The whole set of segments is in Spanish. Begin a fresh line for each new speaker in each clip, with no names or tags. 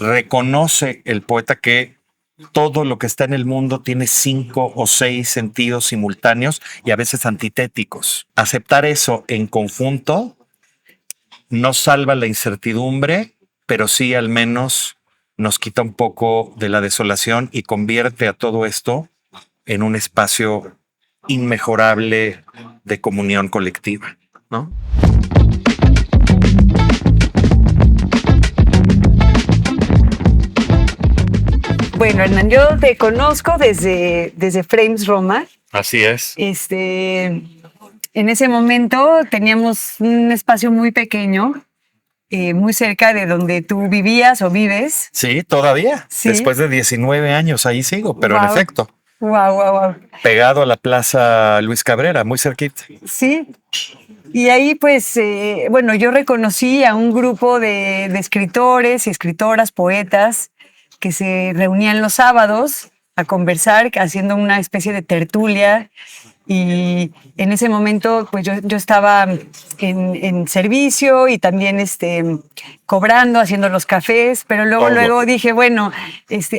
reconoce el poeta que todo lo que está en el mundo tiene 5 o 6 sentidos simultáneos y a veces antitéticos. Aceptar eso en conjunto no salva la incertidumbre, pero sí al menos nos quita un poco de la desolación y convierte a todo esto en un espacio inmejorable de comunión colectiva, ¿no?
Bueno, Hernán, yo te conozco desde Frames Roma.
Así es.
En ese momento teníamos un espacio muy pequeño, muy cerca de donde tú vivías o vives.
Sí, todavía.
Sí.
Después de 19 años ahí sigo, pero
Wow.
en efecto.
Wow.
Pegado a la Plaza Luis Cabrera, muy cerquita.
Sí. Y ahí, pues, bueno, yo reconocí a un grupo de escritores y escritoras, poetas, que se reunían los sábados a conversar, haciendo una especie de tertulia. Y en ese momento, pues yo estaba en servicio y también cobrando, haciendo los cafés, pero luego dije, bueno,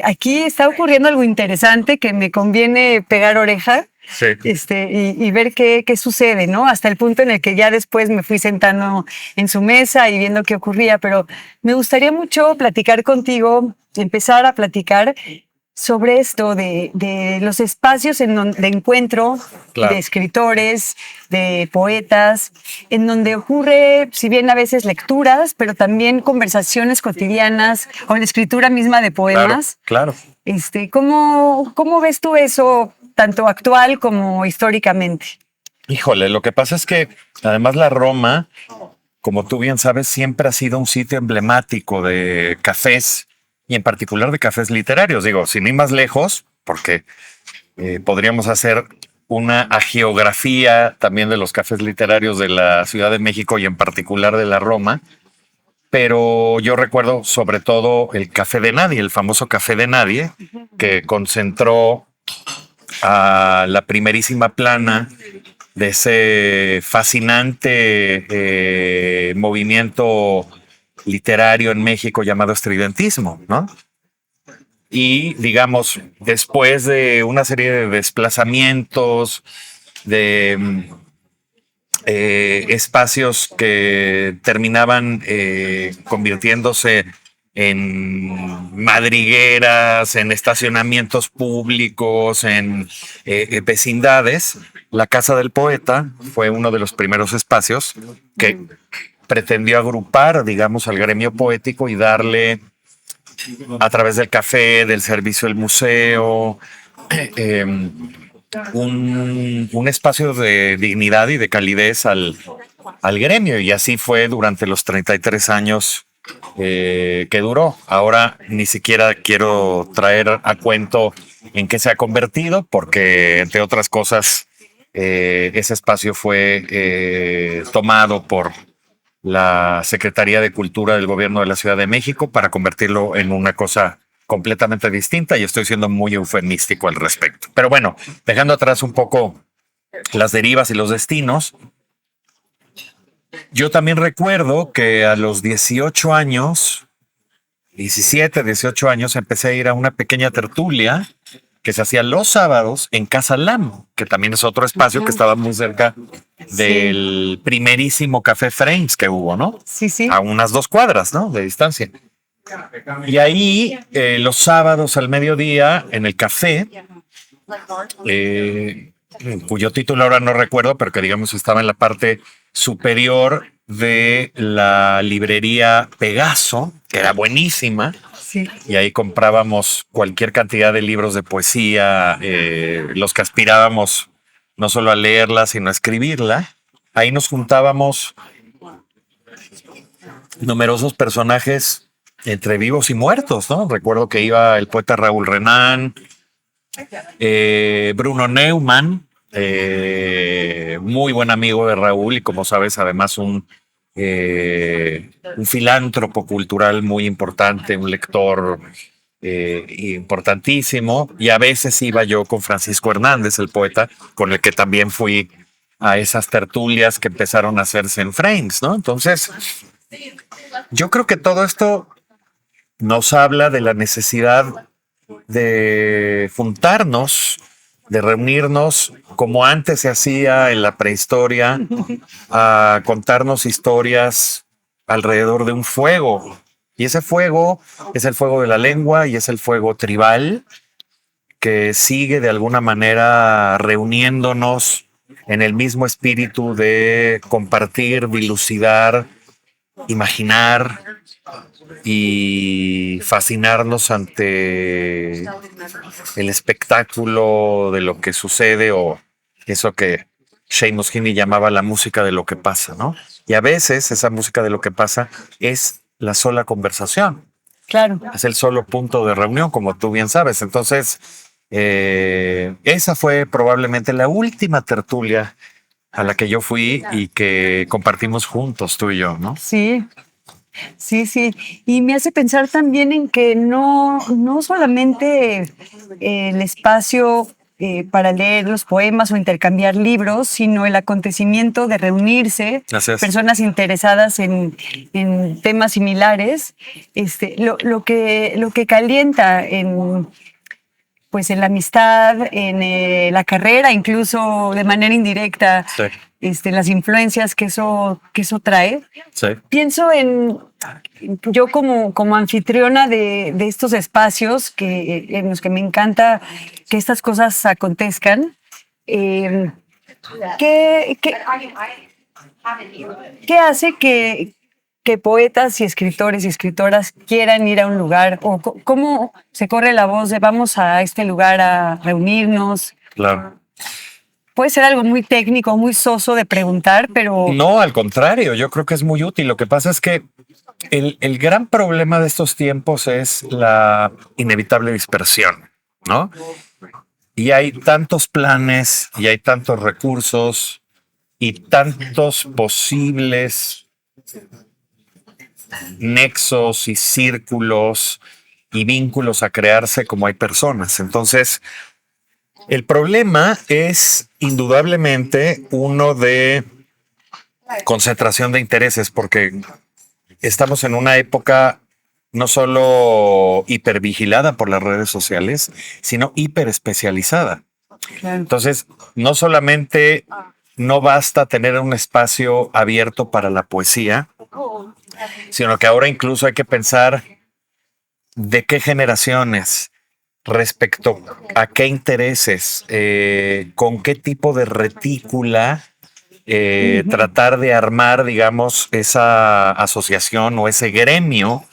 aquí está ocurriendo algo interesante que me conviene pegar oreja.
Sí.
Y ver qué sucede, ¿no? Hasta el punto en el que ya después me fui sentando en su mesa y viendo qué ocurría, pero me gustaría mucho platicar contigo, empezar a platicar sobre esto de los espacios de encuentro,
claro,
de escritores, de poetas, en donde ocurre, si bien a veces lecturas, pero también conversaciones cotidianas o la escritura misma de poemas.
Claro.
¿Cómo ves tú eso, tanto actual como históricamente?
Híjole, lo que pasa es que además la Roma, como tú bien sabes, siempre ha sido un sitio emblemático de cafés y en particular de cafés literarios. Digo, sin ir más lejos, porque podríamos hacer una agiografía también de los cafés literarios de la Ciudad de México y en particular de la Roma. Pero yo recuerdo sobre todo el Café de Nadie, el famoso Café de Nadie, que concentró a la primerísima plana de ese fascinante movimiento literario en México llamado estridentismo, ¿no? Y digamos, después de una serie de desplazamientos, de espacios que terminaban convirtiéndose en madrigueras, en estacionamientos públicos, en vecindades, la Casa del Poeta fue uno de los primeros espacios que pretendió agrupar, digamos, al gremio poético y darle, a través del café, del servicio del museo, un espacio de dignidad y de calidez al gremio. Y así fue durante los 33 años que duró. Ahora ni siquiera quiero traer a cuento en qué se ha convertido, porque entre otras cosas ese espacio fue tomado por la Secretaría de Cultura del Gobierno de la Ciudad de México para convertirlo en una cosa completamente distinta, y estoy siendo muy eufemístico al respecto. Pero bueno, dejando atrás un poco las derivas y los destinos, yo también recuerdo que a los 18 años, 17, 18 años, empecé a ir a una pequeña tertulia que se hacía los sábados en Casa Lam, que también es otro espacio que estaba muy cerca del primerísimo Café Frames que hubo, ¿no?
Sí.
A unas 2 cuadras, ¿no? De distancia. Y ahí, los sábados al mediodía, en el café, cuyo título ahora no recuerdo, pero que digamos estaba en la parte superior de la librería Pegaso, que era buenísima.
Sí.
Y ahí comprábamos cualquier cantidad de libros de poesía, los que aspirábamos no solo a leerla, sino a escribirla. Ahí nos juntábamos numerosos personajes entre vivos y muertos, ¿no? Recuerdo que iba el poeta Raúl Renán, Bruno Neumann, muy buen amigo de Raúl y, como sabes, además un filántropo cultural muy importante, un lector importantísimo. Y a veces iba yo con Francisco Hernández, el poeta, con el que también fui a esas tertulias que empezaron a hacerse en Frames, ¿no? Entonces, yo creo que todo esto nos habla de la necesidad de juntarnos, de reunirnos como antes se hacía en la prehistoria, a contarnos historias alrededor de un fuego. Y ese fuego es el fuego de la lengua y es el fuego tribal que sigue de alguna manera reuniéndonos en el mismo espíritu de compartir, dilucidar, imaginar y fascinarnos ante el espectáculo de lo que sucede o eso que Seamus Heaney llamaba la música de lo que pasa, ¿no? Y a veces esa música de lo que pasa es la sola conversación.
Claro.
Es el solo punto de reunión, como tú bien sabes. Entonces, esa fue probablemente la última tertulia a la que yo fui y que compartimos juntos, tú y yo, ¿no?
Sí, sí, sí. Y me hace pensar también en que no solamente el espacio para leer los poemas o intercambiar libros, sino el acontecimiento de reunirse,
Así es.
personas interesadas en temas similares, lo que calienta pues en la amistad, en la carrera, incluso de manera indirecta,
Sí.
las influencias que eso trae.
Sí.
Pienso yo como anfitriona de estos espacios en los que me encanta que estas cosas acontezcan. ¿Qué, qué, qué hace que poetas y escritores y escritoras quieran ir a un lugar? ¿O cómo se corre la voz de vamos a este lugar a reunirnos?
Claro.
Puede ser algo muy técnico, muy soso de preguntar, pero...
No, al contrario, yo creo que es muy útil. Lo que pasa es que el gran problema de estos tiempos es la inevitable dispersión, ¿no? Y hay tantos planes y hay tantos recursos y tantos posibles nexos y círculos y vínculos a crearse como hay personas. Entonces, el problema es indudablemente uno de concentración de intereses, porque estamos en una época no solo hipervigilada por las redes sociales, sino hiperespecializada.
Claro.
Entonces, no solamente no basta tener un espacio abierto para la poesía, sino que ahora incluso hay que pensar de qué generaciones, respecto a qué intereses, con qué tipo de retícula tratar de armar, digamos, esa asociación o ese gremio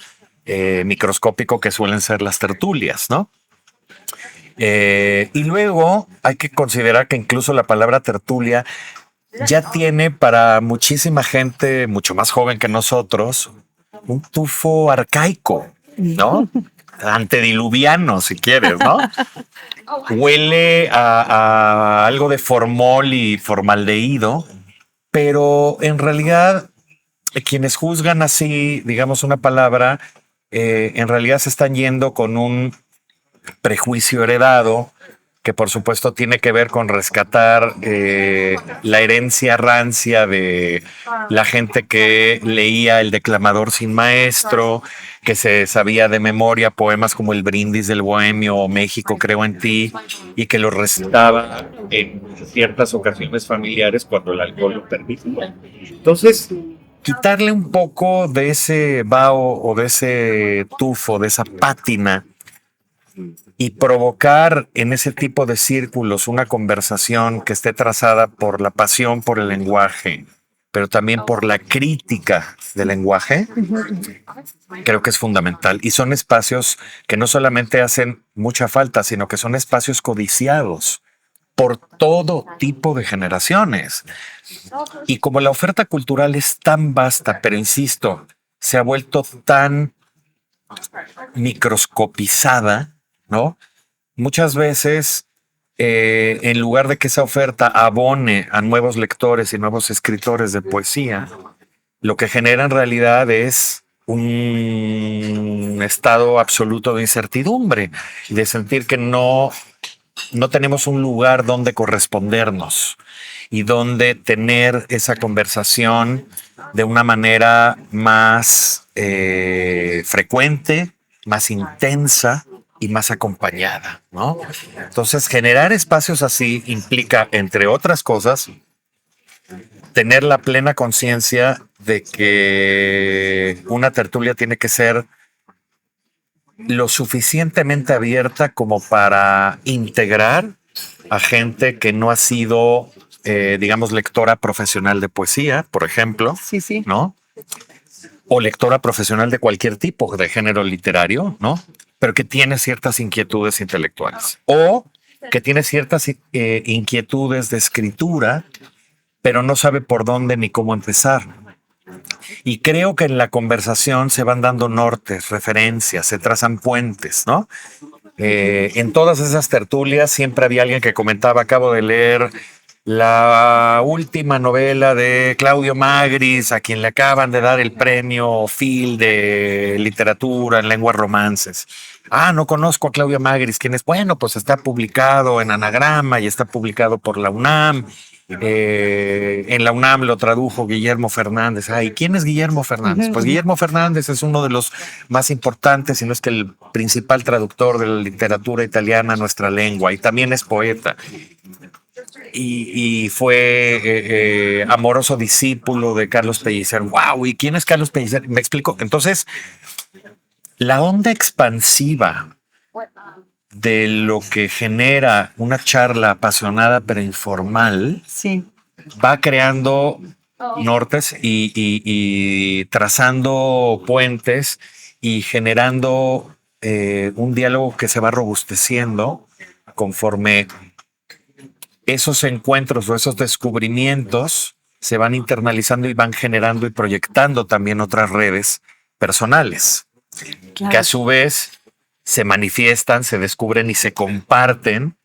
microscópico que suelen ser las tertulias, ¿no? Y luego hay que considerar que incluso la palabra tertulia ya tiene para muchísima gente mucho más joven que nosotros un tufo arcaico, ¿no? Antediluviano, si quieres, ¿no? Huele a algo de formol y formaldehído, pero en realidad quienes juzgan así, digamos, una palabra, en realidad se están yendo con un prejuicio heredado que por supuesto tiene que ver con rescatar la herencia rancia de la gente que leía El declamador sin maestro, que se sabía de memoria poemas como El brindis del bohemio o México creo en ti, y que los recitaba en ciertas ocasiones familiares cuando el alcohol lo permitía. Entonces, quitarle un poco de ese vaho o de ese tufo, de esa pátina, y provocar en ese tipo de círculos una conversación que esté trazada por la pasión por el lenguaje, pero también por la crítica del lenguaje, creo que es fundamental. Y son espacios que no solamente hacen mucha falta, sino que son espacios codiciados por todo tipo de generaciones. Y como la oferta cultural es tan vasta, pero insisto, se ha vuelto tan microscopizada, ¿no? Muchas veces, en lugar de que esa oferta abone a nuevos lectores y nuevos escritores de poesía, lo que genera en realidad es un estado absoluto de incertidumbre y de sentir que no tenemos un lugar donde correspondernos y donde tener esa conversación de una manera más frecuente más intensa y más acompañada, ¿no? Entonces, generar espacios así implica, entre otras cosas, tener la plena conciencia de que una tertulia tiene que ser lo suficientemente abierta como para integrar a gente que no ha sido, digamos, lectora profesional de poesía, por ejemplo,
Sí.
¿no? O lectora profesional de cualquier tipo de género literario, ¿no? Pero que tiene ciertas inquietudes intelectuales. O que tiene ciertas inquietudes de escritura, pero no sabe por dónde ni cómo empezar. Y creo que en la conversación se van dando nortes, referencias, se trazan puentes, ¿no? En todas esas tertulias siempre había alguien que comentaba, acabo de leer la última novela de Claudio Magris, a quien le acaban de dar el premio Phil de literatura en lenguas romances. Ah, no conozco a Claudio Magris. ¿Quién es? Bueno, pues está publicado en Anagrama y está publicado por la UNAM. En la UNAM lo tradujo Guillermo Fernández. Ay, ¿quién es Guillermo Fernández? Pues Guillermo Fernández es uno de los más importantes, si no es que el principal traductor de la literatura italiana a nuestra lengua, y también es poeta. Y fue amoroso discípulo de Carlos Pellicer. ¡Wow! ¿Y quién es Carlos Pellicer? Me explico. Entonces, la onda expansiva de lo que genera una charla apasionada pero informal
Sí.
va creando nortes y trazando puentes y generando un diálogo que se va robusteciendo conforme esos encuentros o esos descubrimientos se van internalizando y van generando y proyectando también otras redes personales, que a su vez se manifiestan, se descubren y se comparten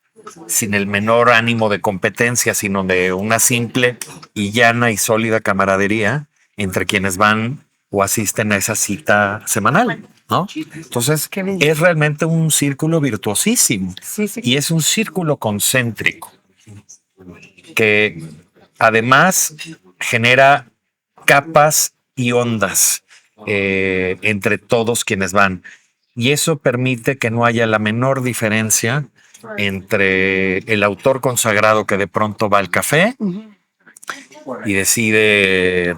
sin el menor ánimo de competencia, sino de una simple y llana y sólida camaradería entre quienes van o asisten a esa cita semanal, ¿no? Entonces, es realmente un círculo virtuosísimo y es un círculo concéntrico que además genera capas y ondas entre todos quienes van. Y eso permite que no haya la menor diferencia entre el autor consagrado que de pronto va al café y decide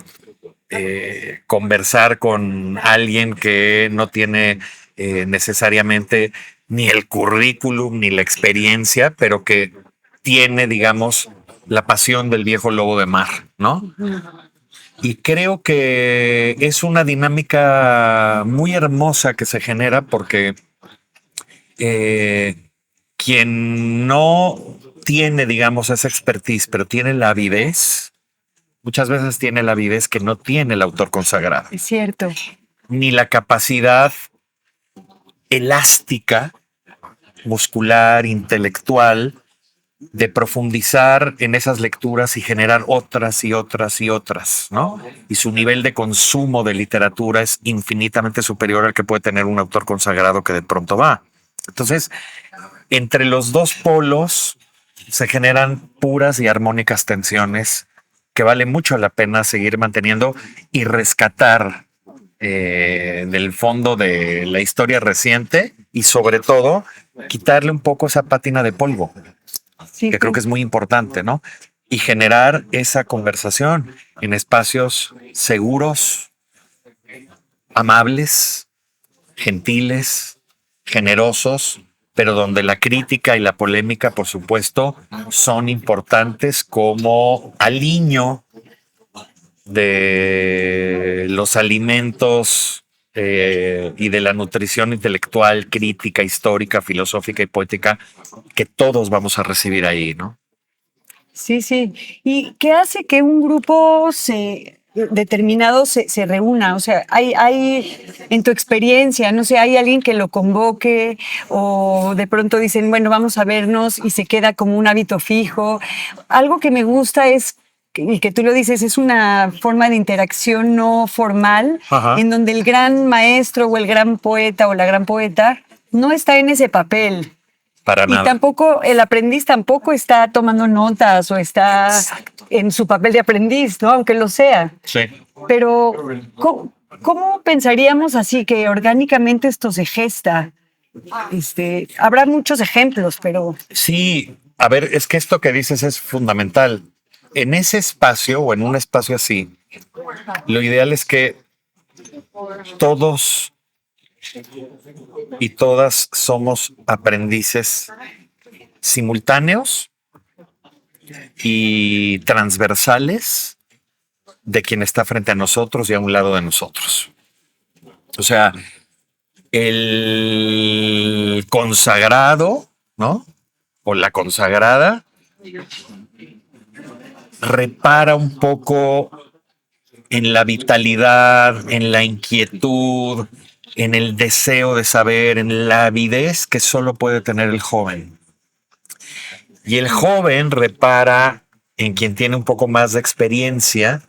conversar con alguien que no tiene necesariamente ni el currículum ni la experiencia, pero que tiene, digamos, la pasión del viejo lobo de mar, ¿no? Y creo que es una dinámica muy hermosa que se genera porque quien no tiene, digamos, esa expertise, pero tiene la avidez, muchas veces tiene la avidez que no tiene el autor consagrado.
Es cierto.
Ni la capacidad elástica, muscular, intelectual, de profundizar en esas lecturas y generar otras y otras y otras, ¿no? Y su nivel de consumo de literatura es infinitamente superior al que puede tener un autor consagrado que de pronto va. Entonces, entre los dos polos se generan puras y armónicas tensiones que vale mucho la pena seguir manteniendo y rescatar del fondo de la historia reciente y sobre todo quitarle un poco esa pátina de polvo. Sí, que creo que es muy importante, ¿no? Y generar esa conversación en espacios seguros, amables, gentiles, generosos, pero donde la crítica y la polémica, por supuesto, son importantes como aliño de los alimentos y de la nutrición intelectual, crítica, histórica, filosófica y poética que todos vamos a recibir ahí, ¿no?
Sí. ¿Y qué hace que un grupo determinado se reúna? O sea, hay en tu experiencia, no sé, hay alguien que lo convoque o de pronto dicen, bueno, vamos a vernos y se queda como un hábito fijo. Algo que me gusta es, y que tú lo dices, es una forma de interacción no formal, en donde el gran maestro o el gran poeta o la gran poeta no está en ese papel.
Para nada.
Y tampoco, el aprendiz tampoco está tomando notas o está en su papel de aprendiz, ¿no? Aunque lo sea.
Sí.
Pero, ¿cómo pensaríamos así que orgánicamente esto se gesta? Habrá muchos ejemplos, pero
Sí, a ver, es que esto que dices es fundamental. En ese espacio o en un espacio así, lo ideal es que todos y todas somos aprendices simultáneos y transversales de quien está frente a nosotros y a un lado de nosotros. O sea, el consagrado, ¿no? O la consagrada repara un poco en la vitalidad, en la inquietud, en el deseo de saber, en la avidez que solo puede tener el joven. Y el joven repara en quien tiene un poco más de experiencia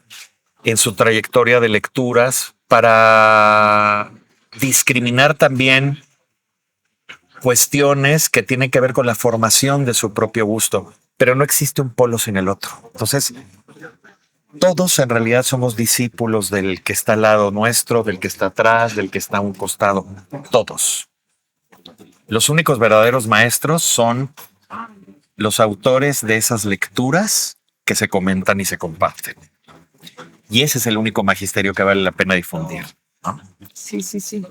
en su trayectoria de lecturas para discriminar también cuestiones que tienen que ver con la formación de su propio gusto, pero no existe un polo sin el otro. Entonces, todos en realidad somos discípulos del que está al lado nuestro, del que está atrás, del que está a un costado. Todos. Los únicos verdaderos maestros son los autores de esas lecturas que se comentan y se comparten. Y ese es el único magisterio que vale la pena difundir, ¿no?
sí, sí, sí.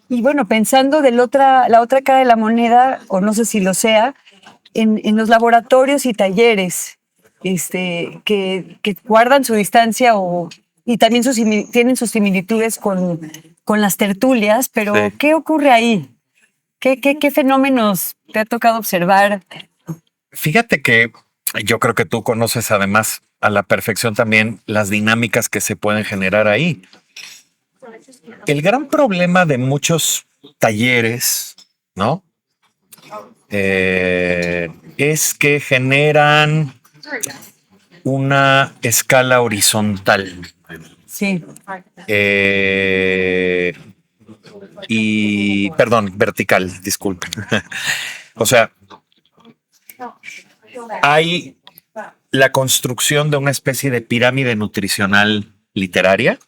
Y bueno, pensando la otra cara de la moneda, o no sé si lo sea, en los laboratorios y talleres que guardan su distancia y también tienen sus similitudes con las tertulias, pero
Sí.
¿qué ocurre ahí? ¿Qué fenómenos te ha tocado observar?
Fíjate que yo creo que tú conoces además a la perfección también las dinámicas que se pueden generar ahí. El gran problema de muchos talleres, ¿no? Es que generan una escala horizontal.
Sí,
Y, perdón, vertical, disculpen. O sea, hay la construcción de una especie de pirámide nutricional literaria,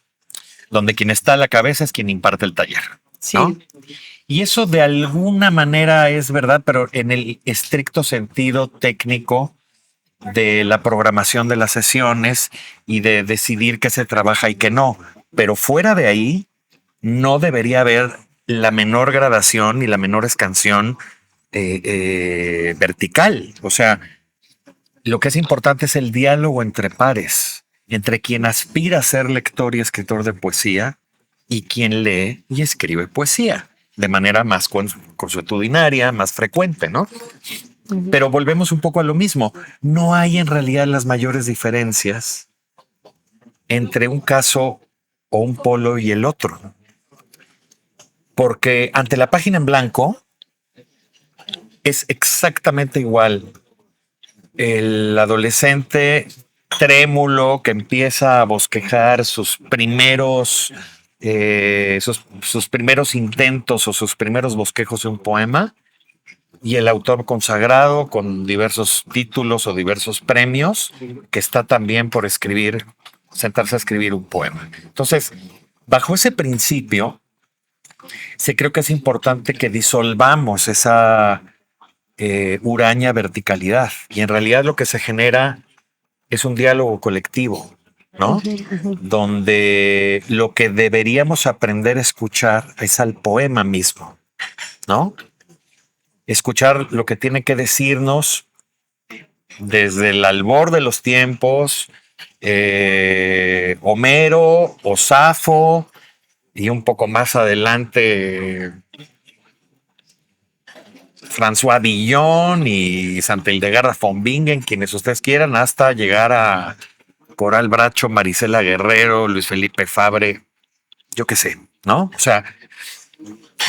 donde quien está a la cabeza es quien imparte el taller,
sí.
¿no? Y eso de alguna manera es verdad, pero en el estricto sentido técnico de la programación de las sesiones y de decidir qué se trabaja y qué no. Pero fuera de ahí, no debería haber la menor gradación ni la menor escansión vertical. O sea, lo que es importante es el diálogo entre pares, entre quien aspira a ser lector y escritor de poesía y quien lee y escribe poesía de manera más consuetudinaria, más frecuente, ¿no? Pero volvemos un poco a lo mismo. No hay en realidad las mayores diferencias entre un caso o un polo y el otro. Porque ante la página en blanco es exactamente igual el adolescente trémulo que empieza a bosquejar sus primeros intentos o sus primeros bosquejos de un poema, y el autor consagrado con diversos títulos o diversos premios que está también por sentarse a escribir un poema. Entonces, bajo ese principio, sí creo que es importante que disolvamos esa huraña verticalidad, y en realidad lo que se genera es un diálogo colectivo, ¿no? Donde lo que deberíamos aprender a escuchar es al poema mismo, ¿no? Escuchar lo que tiene que decirnos desde el albor de los tiempos, Homero o Safo, y un poco más adelante François Villon y Santa Hildegarda von Bingen, quienes ustedes quieran, hasta llegar a Coral Bracho, Marisela Guerrero, Luis Felipe Fabre, yo qué sé, ¿no? O sea,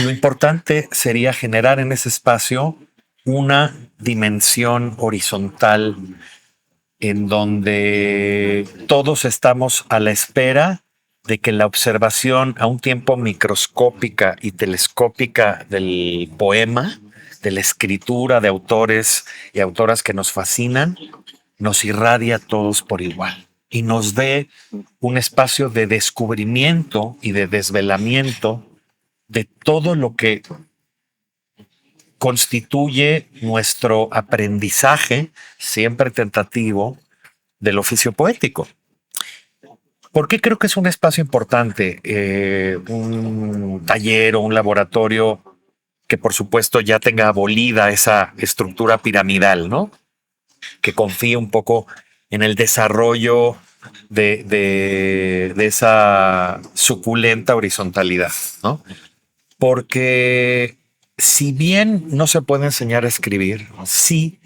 lo importante sería generar en ese espacio una dimensión horizontal en donde todos estamos a la espera de que la observación a un tiempo microscópica y telescópica del poema, de la escritura de autores y autoras que nos fascinan, nos irradia a todos por igual. y nos dé un espacio de descubrimiento y de desvelamiento de todo lo que constituye nuestro aprendizaje, siempre tentativo, del oficio poético. ¿Por qué creo que es un espacio importante? Un taller o un laboratorio que por supuesto ya tenga abolida esa estructura piramidal, ¿no? Que confíe un poco en el desarrollo de esa suculenta horizontalidad, ¿no? Porque si bien no se puede enseñar a escribir, sí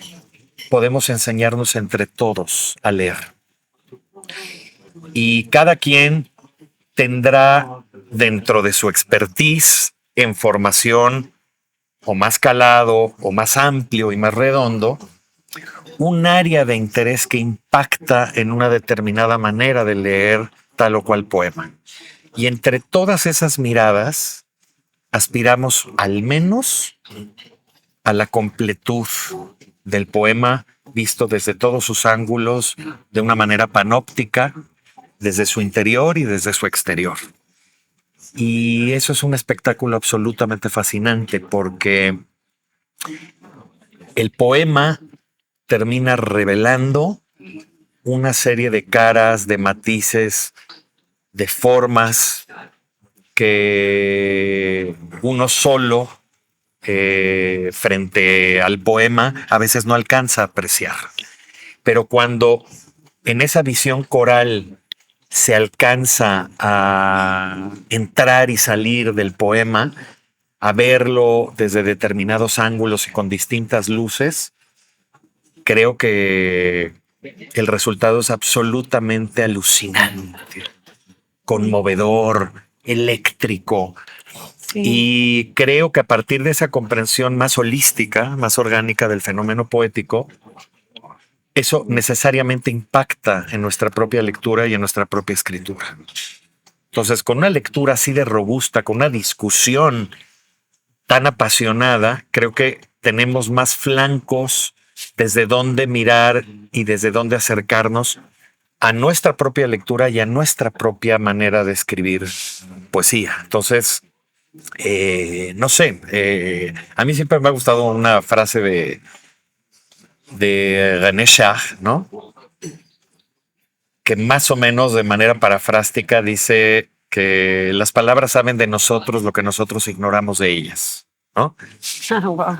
podemos enseñarnos entre todos a leer. Y cada quien tendrá dentro de su expertise en formación o más calado o más amplio y más redondo, un área de interés que impacta en una determinada manera de leer tal o cual poema. Y entre todas esas miradas, aspiramos al menos a la completud del poema visto desde todos sus ángulos, de una manera panóptica, desde su interior y desde su exterior. Y eso es un espectáculo absolutamente fascinante porque el poema termina revelando una serie de caras, de matices, de formas que uno solo frente al poema a veces no alcanza a apreciar. Pero cuando en esa visión coral se alcanza a entrar y salir del poema, a verlo desde determinados ángulos y con distintas luces, creo que el resultado es absolutamente alucinante, conmovedor, eléctrico. Sí. Y creo que a partir de esa comprensión más holística, más orgánica del fenómeno poético, eso necesariamente impacta en nuestra propia lectura y en nuestra propia escritura. Entonces, con una lectura así de robusta, con una discusión tan apasionada, creo que tenemos más flancos desde dónde mirar y desde dónde acercarnos a nuestra propia lectura y a nuestra propia manera de escribir poesía. Entonces, no sé, a mí siempre me ha gustado una frase de René Char, ¿no? Que más o menos de manera parafrástica dice que las palabras saben de nosotros lo que nosotros ignoramos de ellas, ¿no? Wow.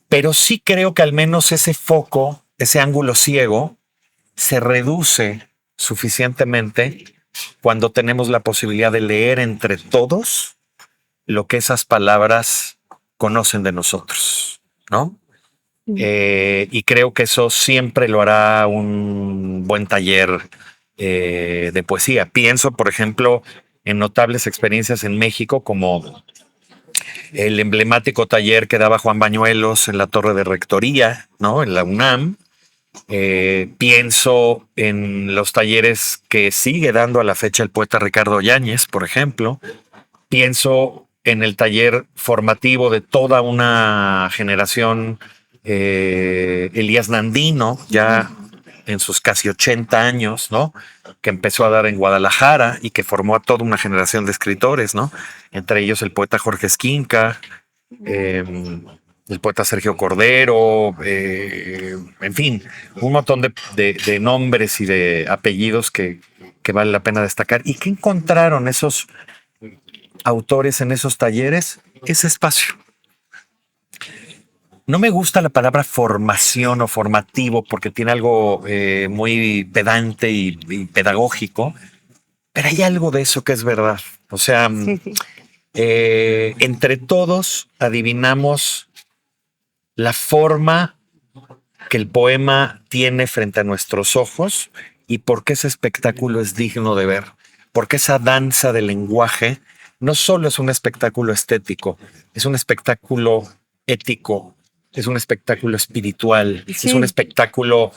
Pero sí creo que al menos ese foco, ese ángulo ciego, se reduce suficientemente cuando tenemos la posibilidad de leer entre todos lo que esas palabras conocen de nosotros, ¿no? Y creo que eso siempre lo hará un buen taller de poesía. Pienso, por ejemplo, en notables experiencias en México, como el emblemático taller que daba Juan Bañuelos en la Torre de Rectoría, ¿no? En la UNAM. Pienso en los talleres que sigue dando a la fecha el poeta Ricardo Yáñez, por ejemplo. Pienso en el taller formativo de toda una generación, Elías Nandino, ya en sus casi 80 años, ¿no? Que empezó a dar en Guadalajara y que formó a toda una generación de escritores, ¿no? Entre ellos el poeta Jorge Esquinca, el poeta Sergio Cordero, en fin, un montón de nombres y de apellidos que vale la pena destacar. ¿Y qué encontraron esos autores en esos talleres? Ese espacio. No me gusta la palabra formación o formativo porque tiene algo muy pedante y pedagógico, pero hay algo de eso que es verdad. O sea, sí. Entre todos adivinamos la forma que el poema tiene frente a nuestros ojos y por qué ese espectáculo es digno de ver. Porque esa danza del lenguaje no solo es un espectáculo estético, es un espectáculo ético, es un espectáculo espiritual, sí. Es un espectáculo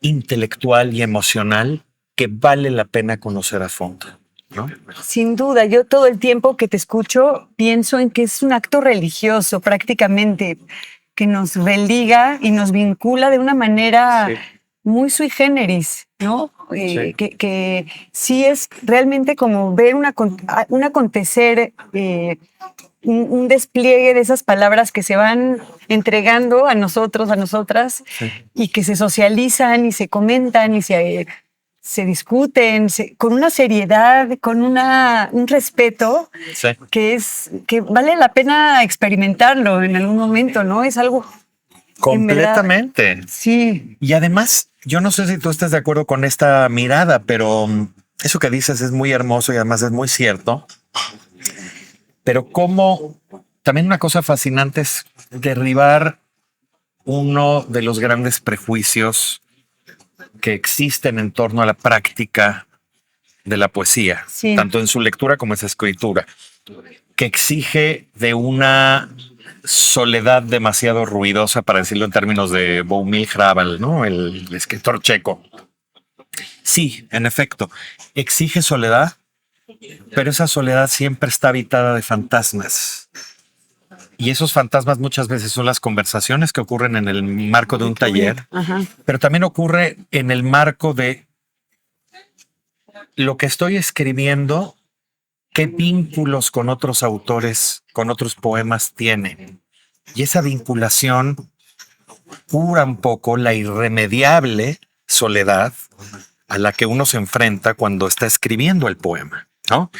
intelectual y emocional que vale la pena conocer a fondo, ¿no?
Sin duda, yo todo el tiempo que te escucho pienso en que es un acto religioso prácticamente, que nos religa y nos vincula de una manera muy sui generis, ¿no?
Sí.
Que sí es realmente como ver un acontecer, un despliegue de esas palabras que se van entregando a nosotros, a nosotras,
Sí.
y que se socializan y se comentan y se discuten con una seriedad, con un respeto
Sí.
que vale la pena experimentarlo en algún momento, ¿no? Es algo en verdad.
Completamente.
Sí,
Y además, yo no sé si tú estás de acuerdo con esta mirada, pero eso que dices es muy hermoso y además es muy cierto. Pero como también una cosa fascinante es derribar uno de los grandes prejuicios que existen en torno a la práctica de la poesía,
sí.
tanto en su lectura como en su escritura, que exige de una soledad demasiado ruidosa, para decirlo en términos de Boumil Hrabal, ¿no? El escritor checo. Sí, en efecto, exige soledad, pero esa soledad siempre está habitada de fantasmas. Y esos fantasmas muchas veces son las conversaciones que ocurren en el marco de un taller,
Ajá.
pero también ocurre en el marco de lo que estoy escribiendo, qué vínculos con otros autores, con otros poemas tiene. Y esa vinculación cura un poco la irremediable soledad a la que uno se enfrenta cuando está escribiendo el poema, ¿no?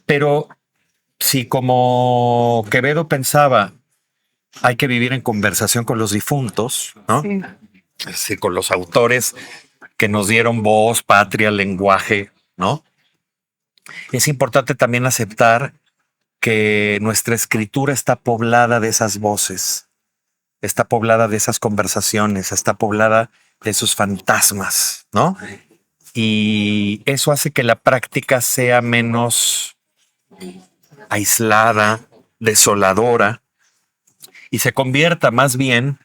Pero si como Quevedo pensaba, hay que vivir en conversación con los difuntos, ¿no?
Sí.
Es decir, con los autores que nos dieron voz, patria, lenguaje, ¿no? Es importante también aceptar que nuestra escritura está poblada de esas voces, está poblada de esas conversaciones, está poblada de esos fantasmas, ¿no? Y eso hace que la práctica sea menos aislada, desoladora, y se convierta más bien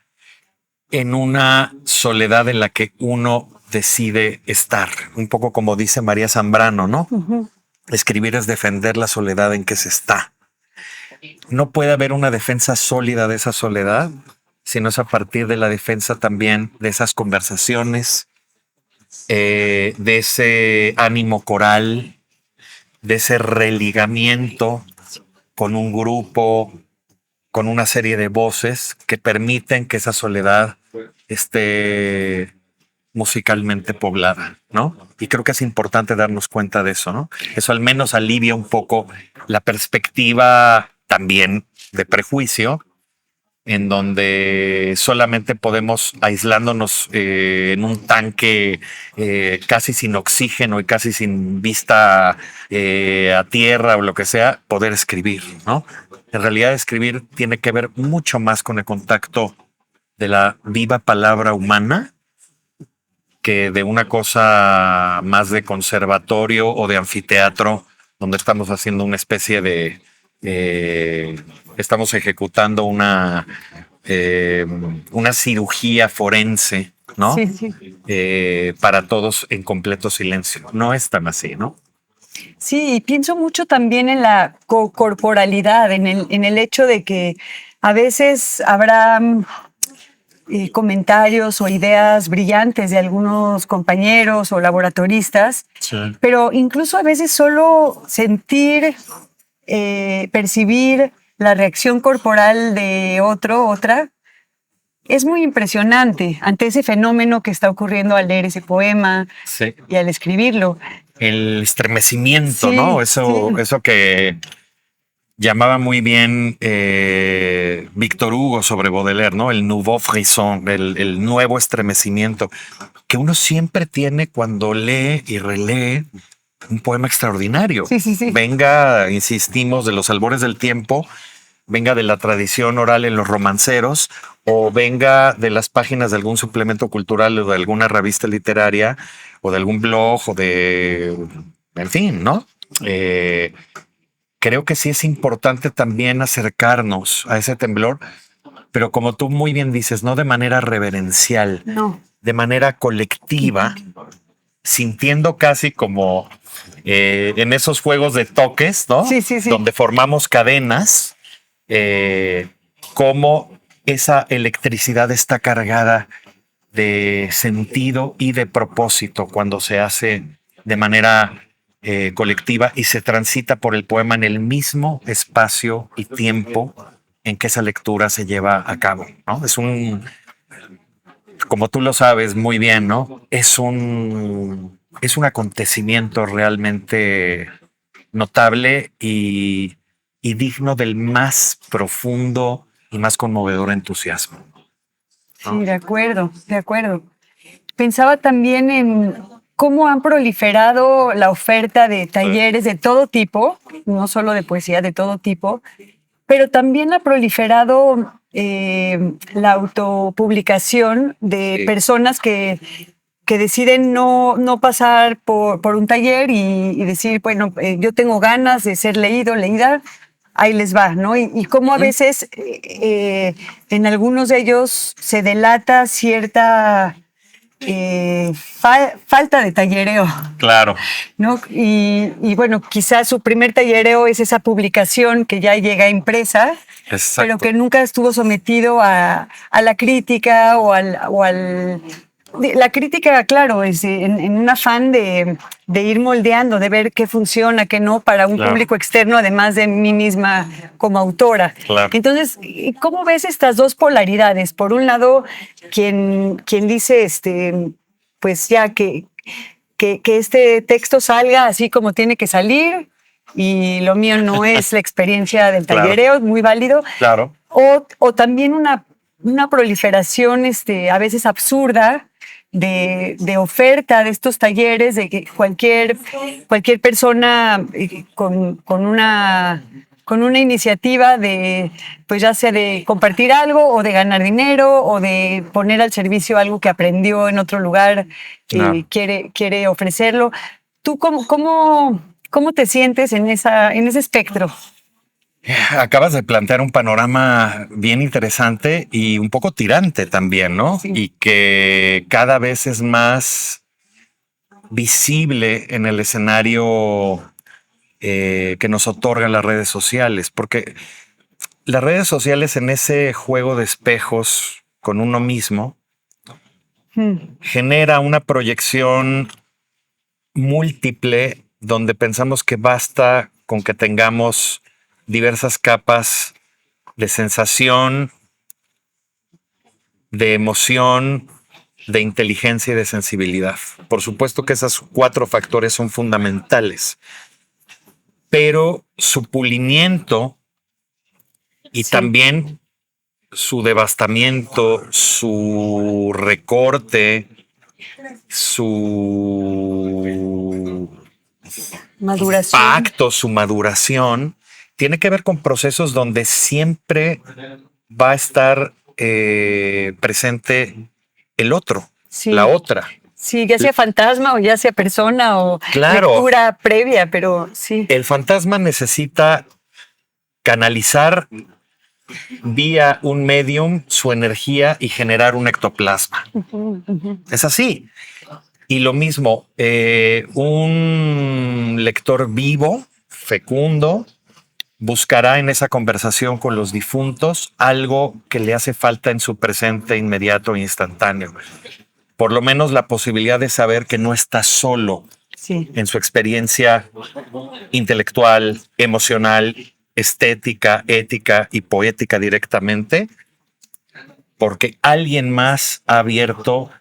en una soledad en la que uno decide estar. Un poco como dice María Zambrano, ¿no?
Ujú.
Escribir es defender la soledad en que se está. No puede haber una defensa sólida de esa soledad, sino es a partir de la defensa también de esas conversaciones, de ese ánimo coral, de ese religamiento con un grupo, con una serie de voces que permiten que esa soledad esté musicalmente poblada, ¿no? Y creo que es importante darnos cuenta de eso, ¿no? Eso al menos alivia un poco la perspectiva también de prejuicio, en donde solamente podemos, aislándonos en un tanque casi sin oxígeno y casi sin vista a tierra o lo que sea, poder escribir, ¿no? En realidad escribir tiene que ver mucho más con el contacto de la viva palabra humana que de una cosa más de conservatorio o de anfiteatro, donde estamos haciendo una especie de... estamos ejecutando una cirugía forense, ¿no?
Sí, sí.
Para todos en completo silencio. No es tan así, ¿no?
Sí, y pienso mucho también en la corporalidad, en el hecho de que a veces habrá comentarios o ideas brillantes de algunos compañeros o laboratoristas,
Sí.
pero incluso a veces solo sentir, percibir la reacción corporal de otra, es muy impresionante ante ese fenómeno que está ocurriendo al leer ese poema
Sí.
y al escribirlo.
El estremecimiento,
Sí,
¿no? Eso,
sí.
eso que llamaba muy bien Víctor Hugo sobre Baudelaire, ¿no? El nouveau frisson, el nuevo estremecimiento que uno siempre tiene cuando lee y relee un poema extraordinario.
Sí, sí, sí.
Venga, insistimos, de los albores del tiempo, venga de la tradición oral en los romanceros o venga de las páginas de algún suplemento cultural o de alguna revista literaria o de algún blog o de, en fin, ¿no? Creo que sí es importante también acercarnos a ese temblor, pero como tú muy bien dices, no de manera reverencial,
No.
de manera colectiva, sintiendo casi como en esos juegos de toques, ¿no?
Sí, sí, sí.
Donde formamos cadenas, cómo esa electricidad está cargada de sentido y de propósito cuando se hace de manera colectiva y se transita por el poema en el mismo espacio y tiempo en que esa lectura se lleva a cabo, ¿no? Como tú lo sabes muy bien, ¿no? Es un acontecimiento realmente notable y digno del más profundo y más conmovedor entusiasmo, ¿no?
Sí, de acuerdo, de acuerdo. Pensaba también en cómo han proliferado la oferta de talleres de todo tipo, no solo de poesía, de todo tipo, pero también ha proliferado la autopublicación de
Sí.
personas que deciden no pasar por un taller y decir, bueno, yo tengo ganas de ser leído, leída, ahí les va, ¿no? Y cómo a veces en algunos de ellos se delata cierta falta de tallereo,
Claro,
¿no? Y bueno, quizás su primer tallereo es esa publicación que ya llega impresa, pero
exacto.
que nunca estuvo sometido a la crítica la crítica, claro, es en un afán de ir moldeando, de ver qué funciona, qué no, para un
Claro.
público externo, además de mí misma como autora.
Claro.
Entonces, ¿cómo ves estas dos polaridades? Por un lado, quien dice, pues ya que este texto salga así como tiene que salir, y lo mío no es la experiencia del
Claro.
tallereo, es muy válido.
Claro.
O también una proliferación a veces absurda de oferta de estos talleres, de que cualquier persona con una iniciativa de, pues ya sea de compartir algo o de ganar dinero o de poner al servicio algo que aprendió en otro lugar,
Claro.
quiere ofrecerlo. ¿Tú cómo te sientes en ese espectro?
Acabas de plantear un panorama bien interesante y un poco tirante también, ¿no?
Sí.
Y que cada vez es más visible en el escenario que nos otorgan las redes sociales, porque las redes sociales en ese juego de espejos con uno mismo genera una proyección múltiple donde pensamos que basta con que tengamos diversas capas de sensación, de emoción, de inteligencia y de sensibilidad. Por supuesto que esos 4 factores son fundamentales, pero su pulimiento y
Sí.
también su devastamiento, su recorte, su
Maduración.
pacto, su maduración, tiene que ver con procesos donde siempre va a estar presente el otro,
Sí.
la otra.
Sí, ya sea fantasma o ya sea persona o
Claro.
lectura previa, pero sí.
El fantasma necesita canalizar vía un medium su energía y generar un ectoplasma. Es así. Y lo mismo, un lector vivo, fecundo, buscará en esa conversación con los difuntos algo que le hace falta en su presente inmediato e instantáneo. Por lo menos la posibilidad de saber que no está solo
Sí.
en su experiencia intelectual, emocional, estética, ética y poética directamente, porque alguien más ha abierto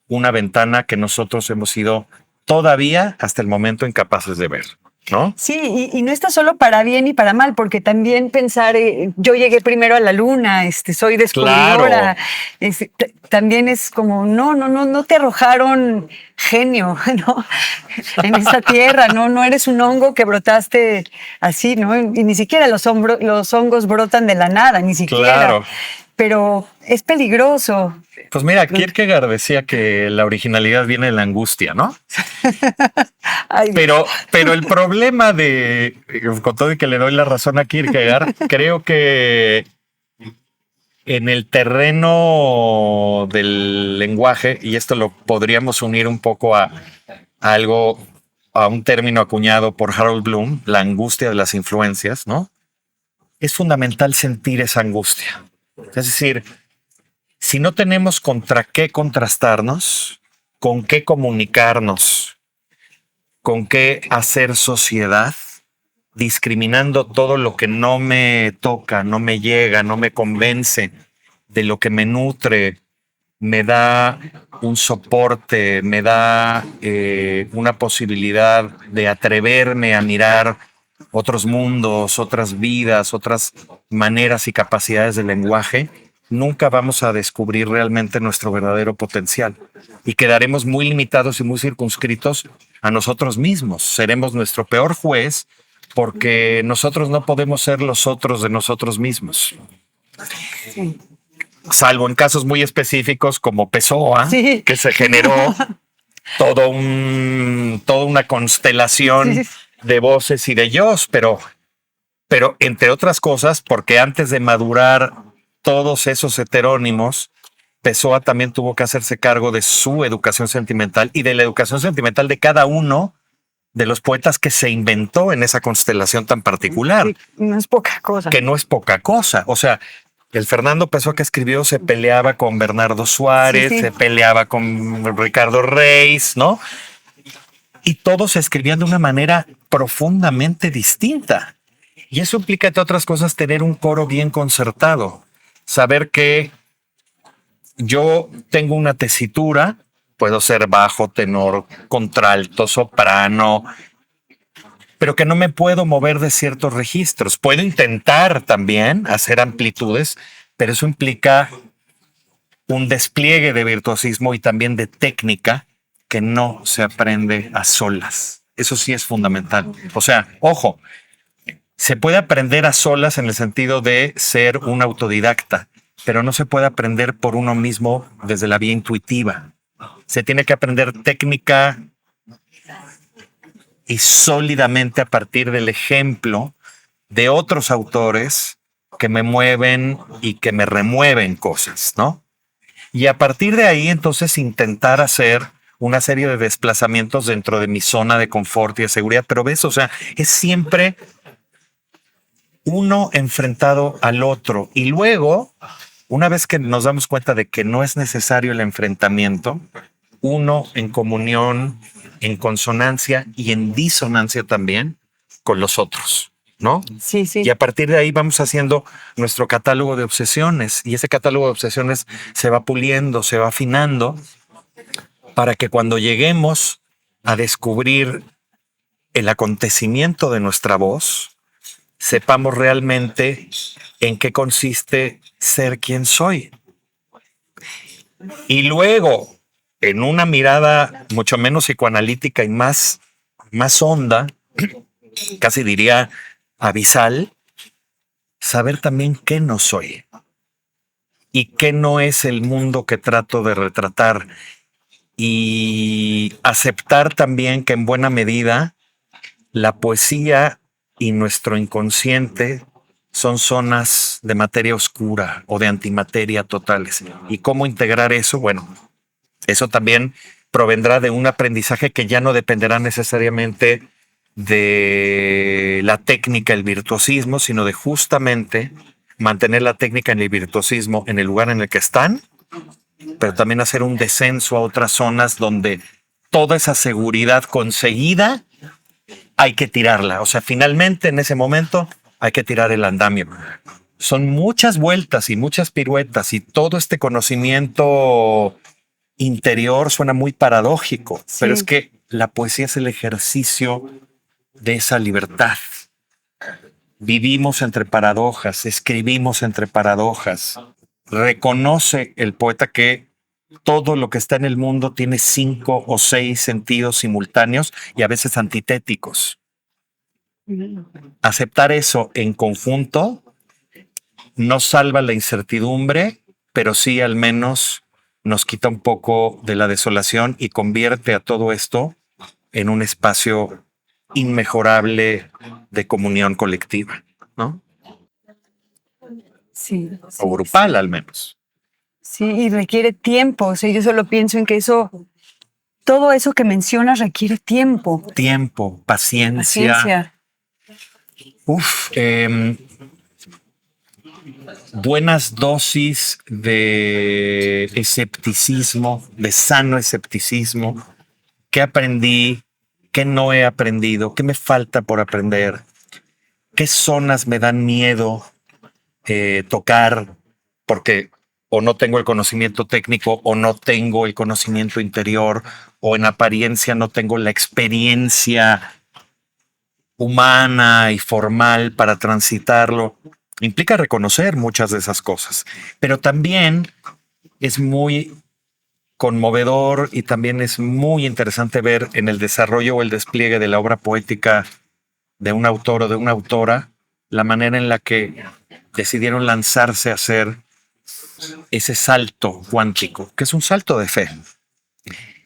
una ventana que nosotros hemos sido todavía hasta el momento incapaces de ver, ¿no?
Sí, y no está solo para bien y para mal, porque también pensar, yo llegué primero a la luna, soy descubridora,
Claro.
también es como, no te arrojaron genio, ¿no? En esta tierra, no eres un hongo que brotaste así, ¿no? Y ni siquiera los hongos brotan de la nada, ni siquiera.
Claro.
Pero es peligroso.
Pues mira, Kierkegaard decía que la originalidad viene de la angustia, ¿no?
Ay,
Pero el problema con todo y que le doy la razón a Kierkegaard, creo que en el terreno del lenguaje, y esto lo podríamos unir un poco a algo, a un término acuñado por Harold Bloom, la angustia de las influencias, ¿no? Es fundamental sentir esa angustia. Es decir, Si no tenemos contra qué contrastarnos, con qué comunicarnos, con qué hacer sociedad, discriminando todo lo que no me toca, no me llega, no me convence, de lo que me nutre, me da un soporte, me da una posibilidad de atreverme a mirar otros mundos, otras vidas, otras maneras y capacidades del lenguaje, nunca vamos a descubrir realmente nuestro verdadero potencial y quedaremos muy limitados y muy circunscritos a nosotros mismos. Seremos nuestro peor juez porque nosotros no podemos ser los otros de nosotros mismos.
Sí.
Salvo en casos muy específicos como Pessoa,
Sí.
que se generó toda una constelación
Sí.
de voces y de yos, pero entre otras cosas, porque antes de madurar todos esos heterónimos, Pessoa también tuvo que hacerse cargo de su educación sentimental y de la educación sentimental de cada uno de los poetas que se inventó en esa constelación tan particular.
Sí, no es poca cosa.
Que no es poca cosa. O sea, el Fernando Pessoa que escribió se peleaba con Bernardo Suárez,
Sí.
se peleaba con Ricardo Reis, ¿no? Y todos escribían de una manera profundamente distinta. Y eso implica, entre otras cosas, tener un coro bien concertado. Saber que yo tengo una tesitura, puedo ser bajo, tenor, contralto, soprano, pero que no me puedo mover de ciertos registros. Puedo intentar también hacer amplitudes, pero eso implica un despliegue de virtuosismo y también de técnica que no se aprende a solas. Eso sí es fundamental. O sea, ojo, se puede aprender a solas en el sentido de ser un autodidacta, pero no se puede aprender por uno mismo desde la vía intuitiva. Se tiene que aprender técnica y sólidamente a partir del ejemplo de otros autores que me mueven y que me remueven cosas, ¿no? Y a partir de ahí, entonces, intentar hacer una serie de desplazamientos dentro de mi zona de confort y de seguridad. Pero ves, o sea, es siempre uno enfrentado al otro. Y luego, una vez que nos damos cuenta de que no es necesario el enfrentamiento, uno en comunión, en consonancia y en disonancia también con los otros, ¿no?
Sí, sí.
Y a partir de ahí vamos haciendo nuestro catálogo de obsesiones y ese catálogo de obsesiones se va puliendo, se va afinando para que cuando lleguemos a descubrir el acontecimiento de nuestra voz, sepamos realmente en qué consiste ser quien soy. Y luego, en una mirada mucho menos psicoanalítica y más honda, casi diría abisal, saber también qué no soy y qué no es el mundo que trato de retratar y aceptar también que en buena medida la poesía y nuestro inconsciente son zonas de materia oscura o de antimateria totales. ¿Y cómo integrar eso? Bueno, eso también provendrá de un aprendizaje que ya no dependerá necesariamente de la técnica, el virtuosismo, sino de justamente mantener la técnica y el virtuosismo en el lugar en el que están, pero también hacer un descenso a otras zonas donde toda esa seguridad conseguida hay que tirarla. O sea, finalmente en ese momento hay que tirar el andamio. Son muchas vueltas y muchas piruetas y todo este conocimiento interior suena muy paradójico,
Sí.
pero es que la poesía es el ejercicio de esa libertad. Vivimos entre paradojas, escribimos entre paradojas. Reconoce el poeta que todo lo que está en el mundo tiene 5 o 6 sentidos simultáneos y a veces antitéticos. Aceptar eso en conjunto no salva la incertidumbre, pero sí al menos nos quita un poco de la desolación y convierte a todo esto en un espacio inmejorable de comunión colectiva, ¿no?
Sí.
O grupal al menos.
Sí, y requiere tiempo. O sea, yo solo pienso en que todo eso que mencionas requiere tiempo.
Tiempo, paciencia.
Paciencia.
Uf, buenas dosis de escepticismo, de sano escepticismo. ¿Qué aprendí? ¿Qué no he aprendido? ¿Qué me falta por aprender? ¿Qué zonas me dan miedo tocar? Porque o no tengo el conocimiento técnico o no tengo el conocimiento interior o en apariencia no tengo la experiencia humana y formal para transitarlo. Implica reconocer muchas de esas cosas, pero también es muy conmovedor y también es muy interesante ver en el desarrollo o el despliegue de la obra poética de un autor o de una autora la manera en la que decidieron lanzarse a hacer ese salto cuántico, que es un salto de fe.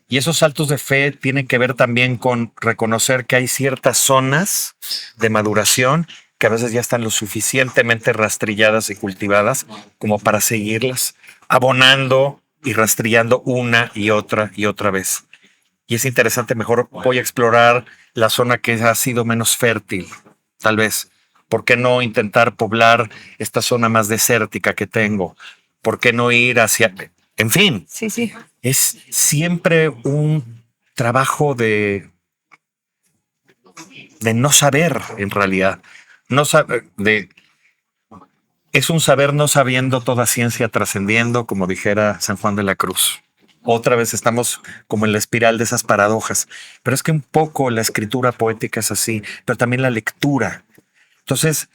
Y esos saltos de fe tienen que ver también con reconocer que hay ciertas zonas de maduración que a veces ya están lo suficientemente rastrilladas y cultivadas como para seguirlas abonando y rastrillando una y otra vez. Y es interesante, mejor voy a explorar la zona que ha sido menos fértil, tal vez. ¿Por qué no intentar poblar esta zona más desértica que tengo? ¿Por qué no ir hacia... En fin,
Sí, sí.
es siempre un trabajo de no saber, en realidad. No saber, es un saber no sabiendo, toda ciencia trascendiendo, como dijera San Juan de la Cruz. Otra vez estamos como en la espiral de esas paradojas. Pero es que un poco la escritura poética es así, pero también la lectura. Entonces,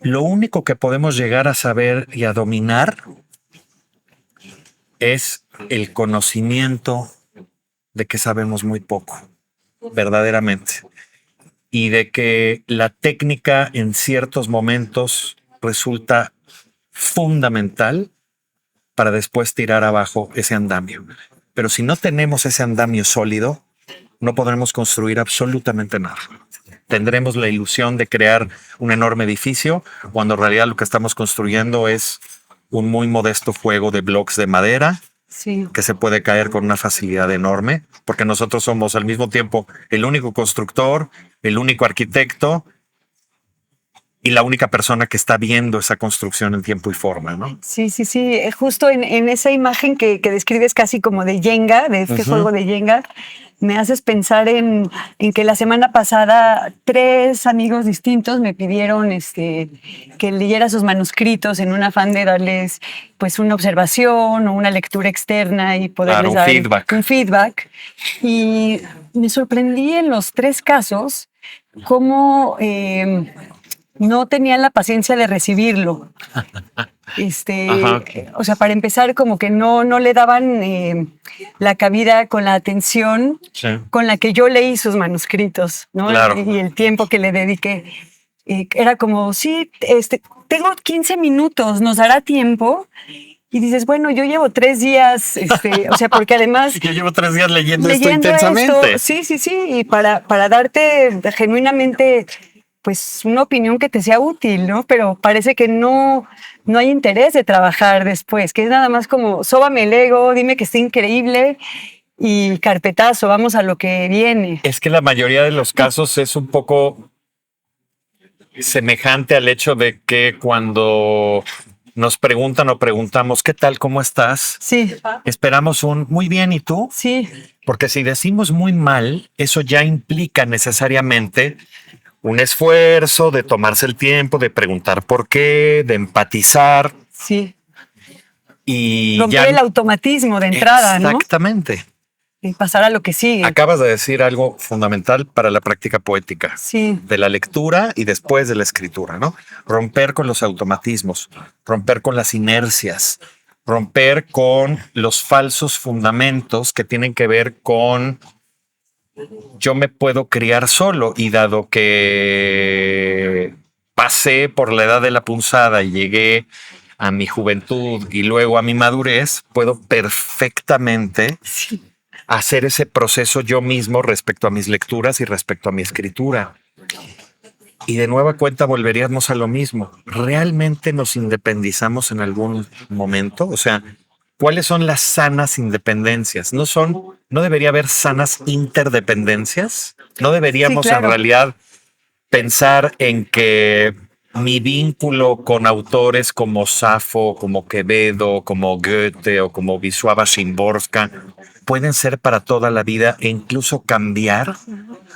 lo único que podemos llegar a saber y a dominar es el conocimiento de que sabemos muy poco, verdaderamente. Y de que la técnica en ciertos momentos resulta fundamental para después tirar abajo ese andamio. Pero si no tenemos ese andamio sólido, no podremos construir absolutamente nada. Tendremos la ilusión de crear un enorme edificio, cuando en realidad lo que estamos construyendo es un muy modesto juego de bloques de madera
Sí.
que se puede caer con una facilidad enorme, porque nosotros somos al mismo tiempo el único constructor, el único arquitecto y la única persona que está viendo esa construcción en tiempo y forma, ¿no?
Sí, sí, sí. Justo en esa imagen que describes casi como de Jenga, de este juego de Jenga, me haces pensar en que la semana pasada 3 amigos distintos me pidieron que leyera sus manuscritos en un afán de darles pues una observación o una lectura externa y poderles
Claro, un
dar
feedback.
un feedback. Y me sorprendí en los 3 casos cómo no tenían la paciencia de recibirlo.
Ajá.
O sea, para empezar, como que no le daban la cabida con la atención
Sí.
con la que yo leí sus manuscritos, ¿no?
Claro.
Y el tiempo que le dediqué. Era como, sí, tengo 15 minutos, ¿nos dará tiempo? Y dices, bueno, yo llevo 3 días, o sea, porque además...
Yo llevo 3 días leyendo esto
leyendo
intensamente.
esto, sí, sí, sí, y para darte genuinamente pues una opinión que te sea útil, ¿no? Pero parece que no hay interés de trabajar después, que es nada más como, sóbame el ego, dime que está increíble y carpetazo, vamos a lo que viene.
Es que la mayoría de los casos es un poco semejante al hecho de que cuando nos preguntan o preguntamos, ¿qué tal? ¿Cómo estás?
Sí,
Esperamos un muy bien, ¿y tú?
sí,
Porque si decimos muy mal, eso ya implica necesariamente un esfuerzo de tomarse el tiempo, de preguntar por qué, de empatizar
sí.
y
Romper el automatismo de entrada, ¿no?
Exactamente.
Y pasar a lo que sigue.
Acabas de decir algo fundamental para la práctica poética.
Sí,
De la lectura y después de la escritura, ¿no? Romper con los automatismos, romper con las inercias, romper con los falsos fundamentos que tienen que ver con yo me puedo criar solo, y dado que pasé por la edad de la punzada y llegué a mi juventud y luego a mi madurez, puedo perfectamente
sí.
hacer ese proceso yo mismo respecto a mis lecturas y respecto a mi escritura. Y de nueva cuenta volveríamos a lo mismo. ¿Realmente nos independizamos en algún momento? O sea, ¿cuáles son las sanas independencias? ¿No debería haber sanas interdependencias? ¿No deberíamos
Sí, claro.
en realidad pensar en que mi vínculo con autores como Safo, como Quevedo, como Goethe o como Wisława Szymborska pueden ser para toda la vida e incluso cambiar.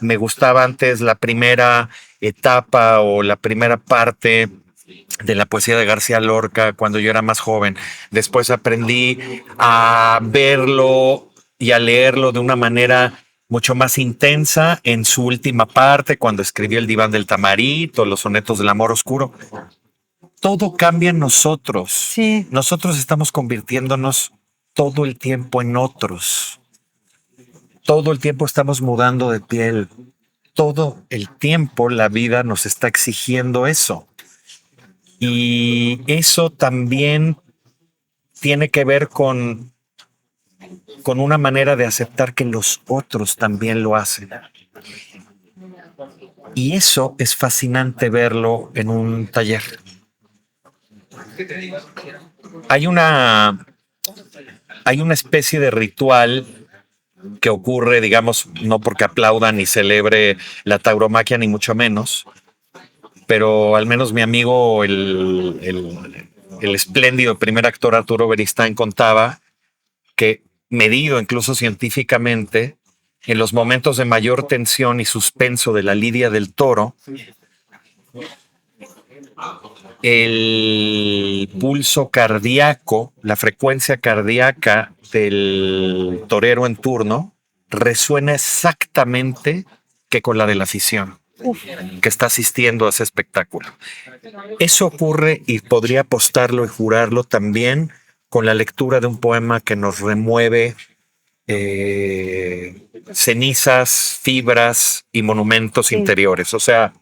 Me gustaba antes la primera etapa o la primera parte de la poesía de García Lorca cuando yo era más joven. Después aprendí a verlo y a leerlo de una manera mucho más intensa en su última parte, cuando escribió El Diván del Tamarito, Los Sonetos del Amor Oscuro. Todo cambia en nosotros.
Sí.
Nosotros estamos convirtiéndonos todo el tiempo en otros. Todo el tiempo estamos mudando de piel. Todo el tiempo la vida nos está exigiendo eso. Y eso también tiene que ver con una manera de aceptar que los otros también lo hacen. Y eso es fascinante verlo en un taller. Hay una especie de ritual que ocurre, digamos, no porque aplauda ni celebre la tauromaquia, ni mucho menos, pero al menos mi amigo, el espléndido primer actor Arturo Beristain, contaba que, medido incluso científicamente, en los momentos de mayor tensión y suspenso de la lidia del toro, el pulso cardíaco, la frecuencia cardíaca del torero en turno resuena exactamente que con la de la afición que está asistiendo a ese espectáculo. Eso ocurre, y podría apostarlo y jurarlo también, con la lectura de un poema que nos remueve cenizas, fibras y monumentos interiores. O sea,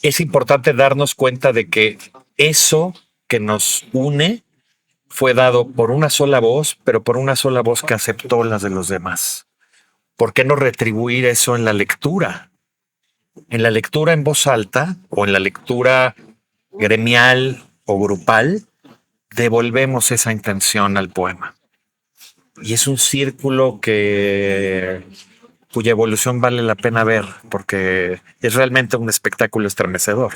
es importante darnos cuenta de que eso que nos une fue dado por una sola voz, pero por una sola voz que aceptó las de los demás. ¿Por qué no retribuir eso en la lectura? En la lectura en voz alta o en la lectura gremial o grupal, devolvemos esa intención al poema. Y es un círculo cuya evolución vale la pena ver, porque es realmente un espectáculo estremecedor.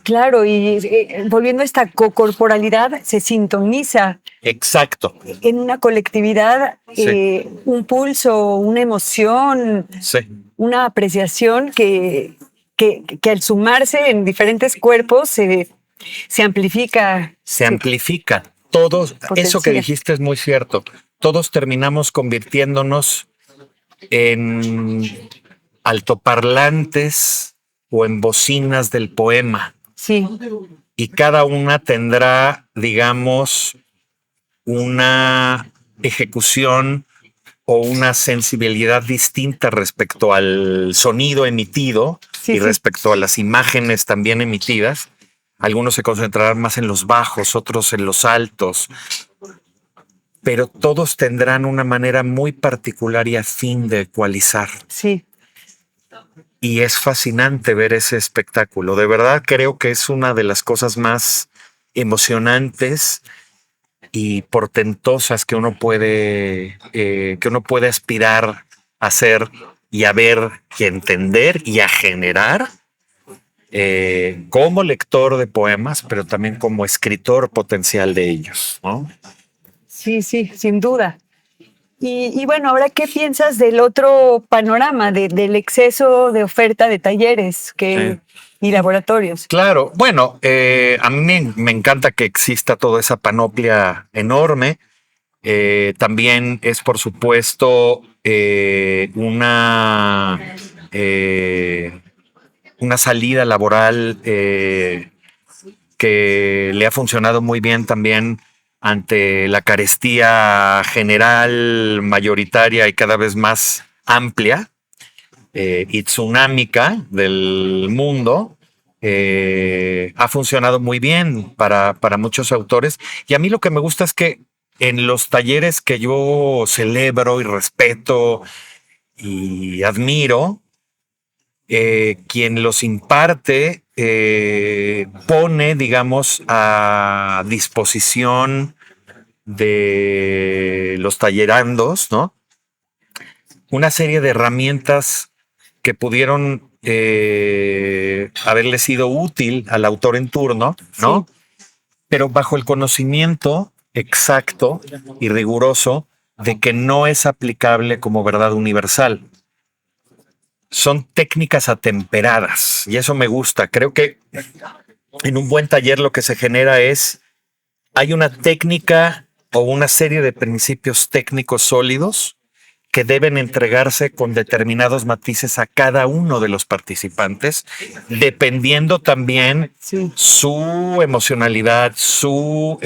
Claro, y volviendo a esta cocorporalidad, se sintoniza.
Exacto.
En una colectividad,
Sí.
Un pulso, una emoción,
Sí.
una apreciación que al sumarse en diferentes cuerpos se amplifica.
Se amplifica. Todos, eso que
Potencia.
dijiste es muy cierto. Todos terminamos convirtiéndonos en altoparlantes o en bocinas del poema.
Sí,
Y cada una tendrá, digamos, una ejecución o una sensibilidad distinta respecto al sonido emitido
Sí,
y
sí.
respecto a las imágenes también emitidas. Algunos se concentrarán más en los bajos, otros en los altos, pero todos tendrán una manera muy particular y afín de ecualizar.
sí.
Y es fascinante ver ese espectáculo. De verdad creo que es una de las cosas más emocionantes y portentosas que uno puede aspirar a hacer y a ver y a entender y a generar como lector de poemas, pero también como escritor potencial de ellos, ¿no?
Sí, sí, sin duda. Y bueno, ahora, ¿qué piensas del otro panorama, del exceso de oferta de talleres y laboratorios?
Claro, bueno, a mí me encanta que exista toda esa panoplia enorme. También es, por supuesto, una salida laboral que le ha funcionado muy bien también ante la carestía general, mayoritaria y cada vez más amplia y tsunámica del mundo. Ha funcionado muy bien para muchos autores. Y a mí lo que me gusta es que en los talleres que yo celebro y respeto y admiro, quien los imparte pone, digamos, a disposición de los tallerandos, ¿no?, una serie de herramientas que pudieron haberle sido útil al autor en turno, ¿no?
Sí.
Pero bajo el conocimiento exacto y riguroso de que no es aplicable como verdad universal. Son técnicas atemperadas y eso me gusta. Creo que en un buen taller lo que se genera es, hay una técnica o una serie de principios técnicos sólidos que deben entregarse con determinados matices a cada uno de los participantes, dependiendo también
Sí.
su emocionalidad, su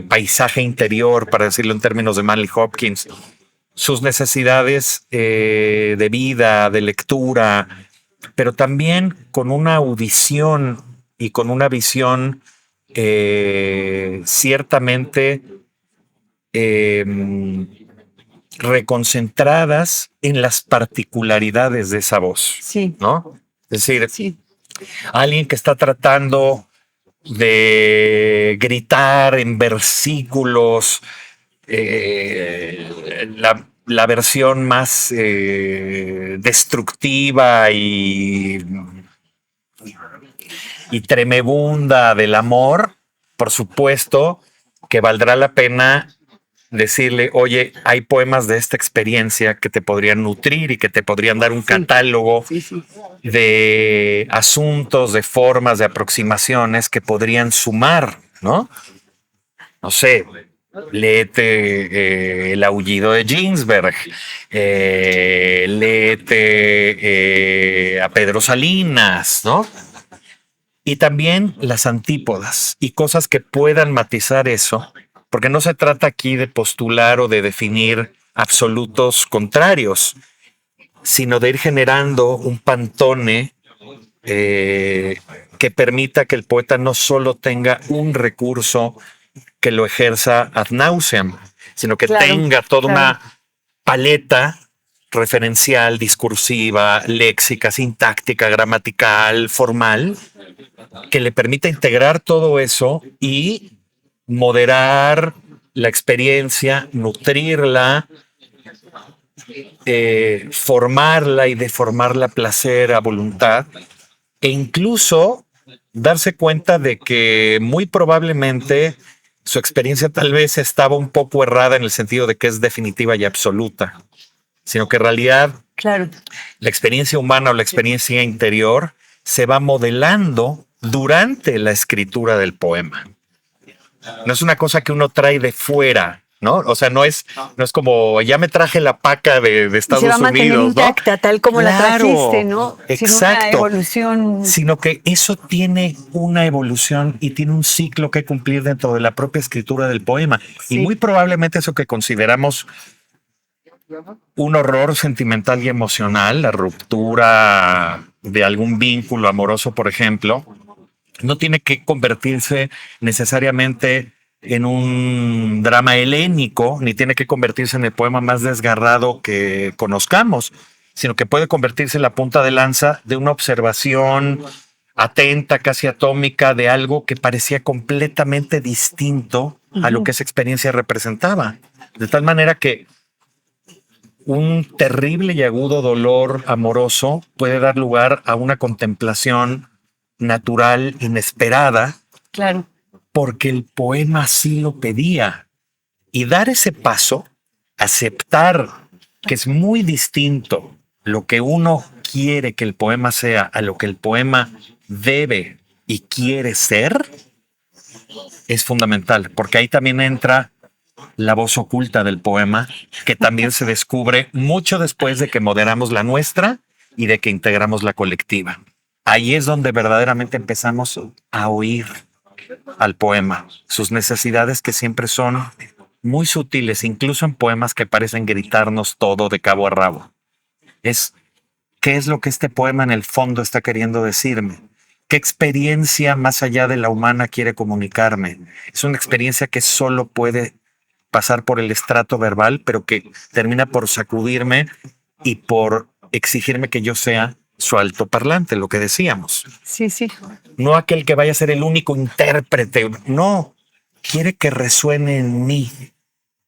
paisaje interior, para decirlo en términos de Manley Hopkins, sus necesidades de vida, de lectura, pero también con una audición y con una visión ciertamente reconcentradas en las particularidades de esa voz,
Sí.
¿no? Es decir,
Sí.
alguien que está tratando de gritar en versículos la versión más destructiva y tremebunda del amor, por supuesto que valdrá la pena decirle, oye, hay poemas de esta experiencia que te podrían nutrir y que te podrían dar un catálogo
Sí, sí.
de asuntos, de formas, de aproximaciones que podrían sumar, ¿no? No sé, léete El aullido de Ginsberg, léete a Pedro Salinas, ¿no? Y también las antípodas y cosas que puedan matizar eso, porque no se trata aquí de postular o de definir absolutos contrarios, sino de ir generando un pantone que permita que el poeta no solo tenga un recurso que lo ejerza ad nauseam, sino que
Claro,
tenga toda
claro.
una paleta referencial, discursiva, léxica, sintáctica, gramatical, formal, que le permita integrar todo eso y moderar la experiencia, nutrirla, formarla y deformarla a placer, a voluntad, e incluso darse cuenta de que muy probablemente su experiencia tal vez estaba un poco errada en el sentido de que es definitiva y absoluta, sino que en realidad
Claro.
la experiencia humana o la experiencia interior se va modelando durante la escritura del poema. No es una cosa que uno trae de fuera, ¿no? O sea, no es como ya me traje la paca de
Y se va
Estados
a mantener
Unidos, ¿no?
intacta, tal como la
Claro,
trajiste, ¿no? Sin una
exacto.
evolución.
Sino que eso tiene una evolución y tiene un ciclo que cumplir dentro de la propia escritura del poema. Y
Sí.
muy probablemente eso que consideramos un horror sentimental y emocional, la ruptura de algún vínculo amoroso, por ejemplo, no tiene que convertirse necesariamente en un drama helénico, ni tiene que convertirse en el poema más desgarrado que conozcamos, sino que puede convertirse en la punta de lanza de una observación atenta, casi atómica, de algo que parecía completamente distinto a lo que esa experiencia representaba. De tal manera que un terrible y agudo dolor amoroso puede dar lugar a una contemplación natural, inesperada,
Claro.
porque el poema así lo pedía. Y dar ese paso, aceptar que es muy distinto lo que uno quiere que el poema sea a lo que el poema debe y quiere ser, es fundamental, porque ahí también entra la voz oculta del poema, que también se descubre mucho después de que moderamos la nuestra y de que integramos la colectiva. Ahí es donde verdaderamente empezamos a oír al poema, sus necesidades que siempre son muy sutiles, incluso en poemas que parecen gritarnos todo de cabo a rabo. Es qué es lo que este poema en el fondo está queriendo decirme. ¿Qué experiencia más allá de la humana quiere comunicarme? Es una experiencia que solo puede pasar por el estrato verbal, pero que termina por sacudirme y por exigirme que yo sea su altoparlante, lo que decíamos.
Sí, sí.
No aquel que vaya a ser el único intérprete, no, quiere que resuene en mí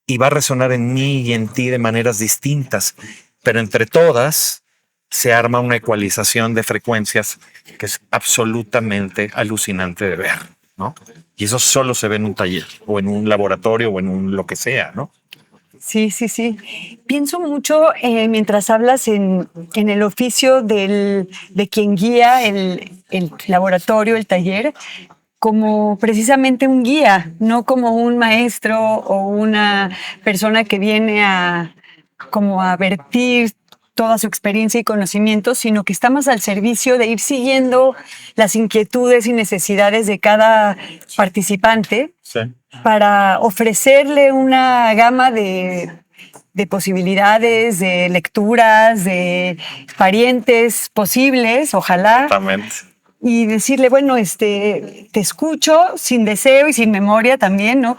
y va a resonar en mí y en ti de maneras distintas, pero entre todas se arma una ecualización de frecuencias que es absolutamente alucinante de ver, ¿no? Y eso solo se ve en un taller o en un laboratorio o en un lo que sea, ¿no?
Sí, sí, sí. Pienso mucho mientras hablas en el oficio de quien guía el laboratorio, el taller, como precisamente un guía, no como un maestro o una persona que viene a como a vertir toda su experiencia y conocimiento, sino que está más al servicio de ir siguiendo las inquietudes y necesidades de cada participante
Sí.
para ofrecerle una gama de posibilidades, de lecturas, de parientes posibles, ojalá,
Exactamente.
y decirle, bueno, te escucho sin deseo y sin memoria también, ¿no?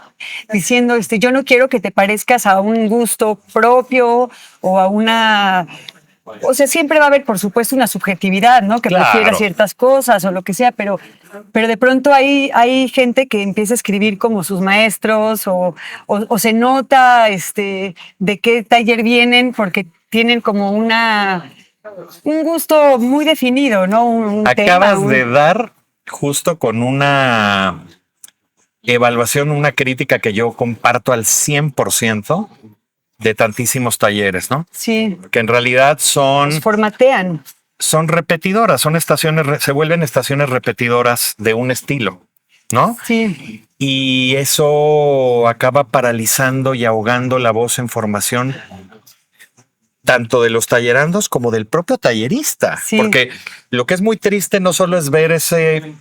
Diciendo, yo no quiero que te parezcas a un gusto propio o a una... O sea, siempre va a haber, por supuesto, una subjetividad, ¿no? Que
Claro.
prefiera ciertas cosas o lo que sea, pero de pronto hay gente que empieza a escribir como sus maestros o se nota de qué taller vienen porque tienen como un gusto muy definido, ¿no? Un
Acabas
tema,
de dar justo con una evaluación, una crítica que yo comparto al 100% de tantísimos talleres, ¿no?
sí,
Que en realidad
los formatean.
son repetidoras, son estaciones, se vuelven estaciones repetidoras de un estilo, ¿no?
Sí,
Y eso acaba paralizando y ahogando la voz en formación tanto de los tallerandos como del propio tallerista.
Sí.
Porque lo que es muy triste no solo es ver ese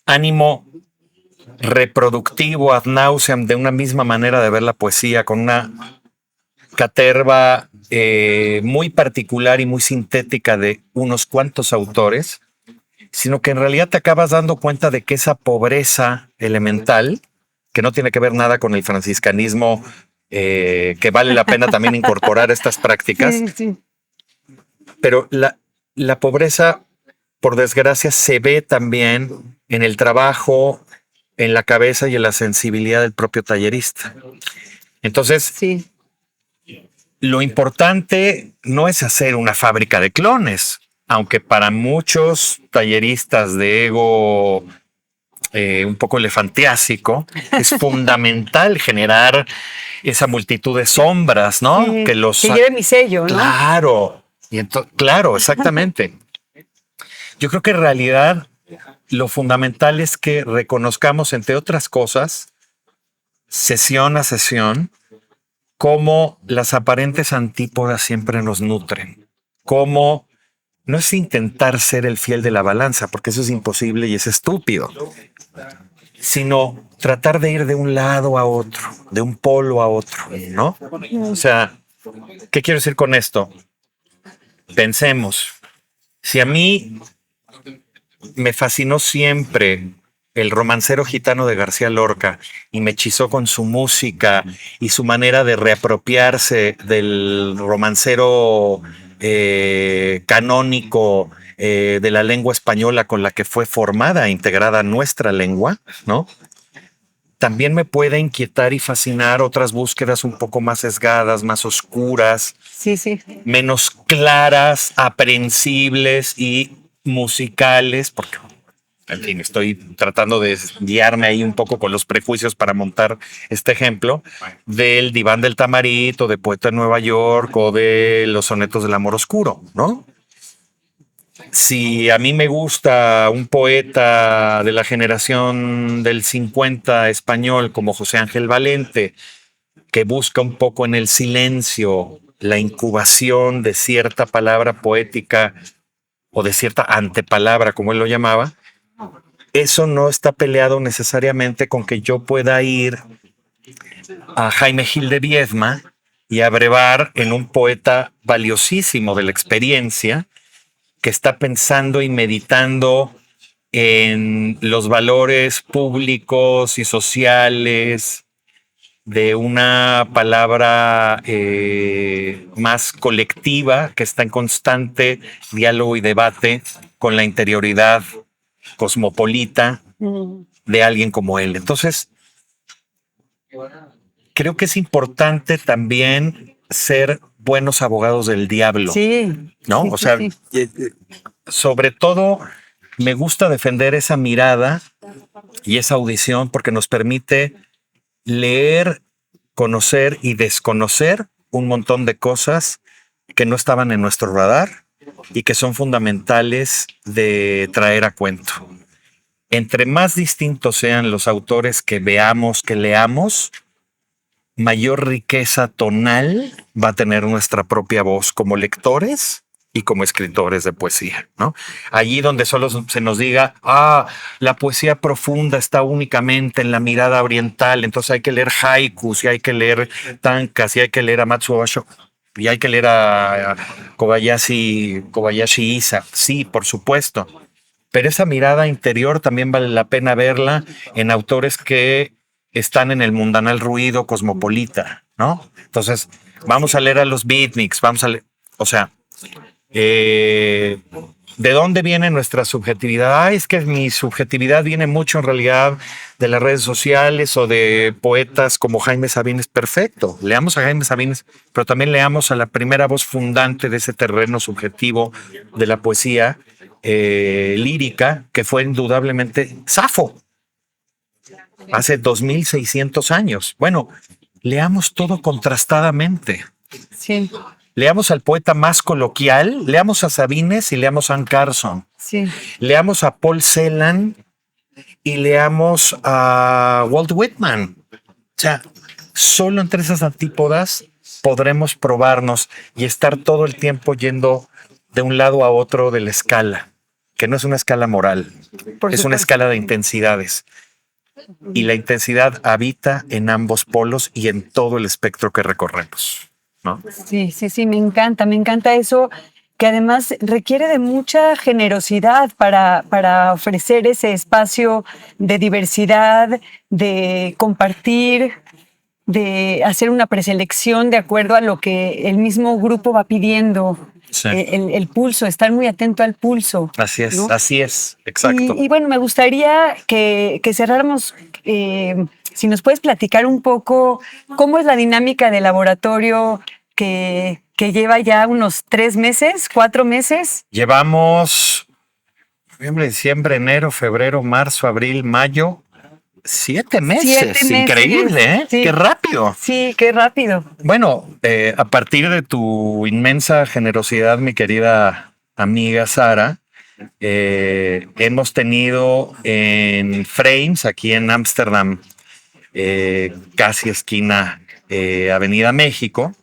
ánimo reproductivo ad nauseam de una misma manera de ver la poesía, con una caterva muy particular y muy sintética de unos cuantos autores, sino que en realidad te acabas dando cuenta de que esa pobreza elemental, que no tiene que ver nada con el franciscanismo, que vale la pena también incorporar estas prácticas,
sí, sí.
pero la pobreza, por desgracia, se ve también en el trabajo, en la cabeza y en la sensibilidad del propio tallerista. Entonces,
Sí.
lo importante no es hacer una fábrica de clones, aunque para muchos talleristas de ego un poco elefantiásico, es fundamental generar esa multitud de sombras, ¿no?
Sí,
que los
que lleve mi sello, ¿no?
Claro, claro, exactamente. Yo creo que en realidad lo fundamental es que reconozcamos, entre otras cosas, sesión a sesión, cómo las aparentes antípodas siempre nos nutren, cómo no es intentar ser el fiel de la balanza, porque eso es imposible y es estúpido, sino tratar de ir de un lado a otro, de un polo a otro, ¿no? O sea, ¿qué quiero decir con esto? Pensemos, si a mí me fascinó siempre el romancero gitano de García Lorca y me hechizó con su música y su manera de reapropiarse del romancero canónico de la lengua española con la que fue formada e integrada nuestra lengua, ¿no? También me puede inquietar y fascinar otras búsquedas un poco más sesgadas, más oscuras,
Sí, sí.
menos claras, aprehensibles y musicales, porque, en fin, estoy tratando de guiarme ahí un poco con los prejuicios para montar este ejemplo del Diván del Tamarit o de Poeta de Nueva York o de los sonetos del amor oscuro, ¿no? Si a mí me gusta un poeta de la generación del 50 español como José Ángel Valente, que busca un poco en el silencio la incubación de cierta palabra poética o de cierta antepalabra, como él lo llamaba, eso no está peleado necesariamente con que yo pueda ir a Jaime Gil de Viedma y abrevar en un poeta valiosísimo de la experiencia que está pensando y meditando en los valores públicos y sociales de una palabra más colectiva que está en constante diálogo y debate con la interioridad cosmopolita de alguien como él. Entonces, creo que es importante también ser buenos abogados del diablo,
Sí.
¿no?
Sí,
O
sí,
sea,
sí.
sobre todo me gusta defender esa mirada y esa audición porque nos permite leer, conocer y desconocer un montón de cosas que no estaban en nuestro radar y que son fundamentales de traer a cuento. Entre más distintos sean los autores que veamos, que leamos, mayor riqueza tonal va a tener nuestra propia voz como lectores y como escritores de poesía, ¿no? Allí donde solo se nos diga, la poesía profunda está únicamente en la mirada oriental, entonces hay que leer haikus y hay que leer tankas y hay que leer a Matsuo Basho y hay que leer a Kobayashi Isa. Sí, por supuesto. Pero esa mirada interior también vale la pena verla en autores que están en el mundanal ruido cosmopolita, ¿no? Entonces, vamos a leer a los beatniks, vamos a leer, o sea, ¿de dónde viene nuestra subjetividad? Es que mi subjetividad viene mucho en realidad de las redes sociales o de poetas como Jaime Sabines. Perfecto, leamos a Jaime Sabines, pero también leamos a la primera voz fundante de ese terreno subjetivo de la poesía lírica, que fue indudablemente Safo, hace 2600 años. Bueno, leamos todo contrastadamente.
Sí,
Leamos al poeta más coloquial, leamos a Sabines y leamos a Anne Carson.
sí.
Leamos a Paul Celan y leamos a Walt Whitman. O sea, solo entre esas antípodas podremos probarnos y estar todo el tiempo yendo de un lado a otro de la escala, que no es una escala moral,
Por
es una
supuesto.
escala de intensidades. Y la intensidad habita en ambos polos y en todo el espectro que recorremos, ¿no?
Sí, sí, sí, me encanta eso, que además requiere de mucha generosidad para ofrecer ese espacio de diversidad, de compartir, de hacer una preselección de acuerdo a lo que el mismo grupo va pidiendo.
Sí.
El pulso, estar muy atento al pulso.
Así es,
¿no?
así es, exacto.
Y bueno, me gustaría que cerráramos, si nos puedes platicar un poco cómo es la dinámica de laboratorio que lleva ya unos 3 meses, 4 meses.
Llevamos noviembre, diciembre, enero, febrero, marzo, abril, mayo. 7 meses.
7 meses.
Increíble, ¿eh?
Sí.
Qué rápido.
Sí, qué rápido.
Bueno, a partir de tu inmensa generosidad, mi querida amiga Sara, hemos tenido en Frames, aquí en Ámsterdam, casi esquina Avenida México,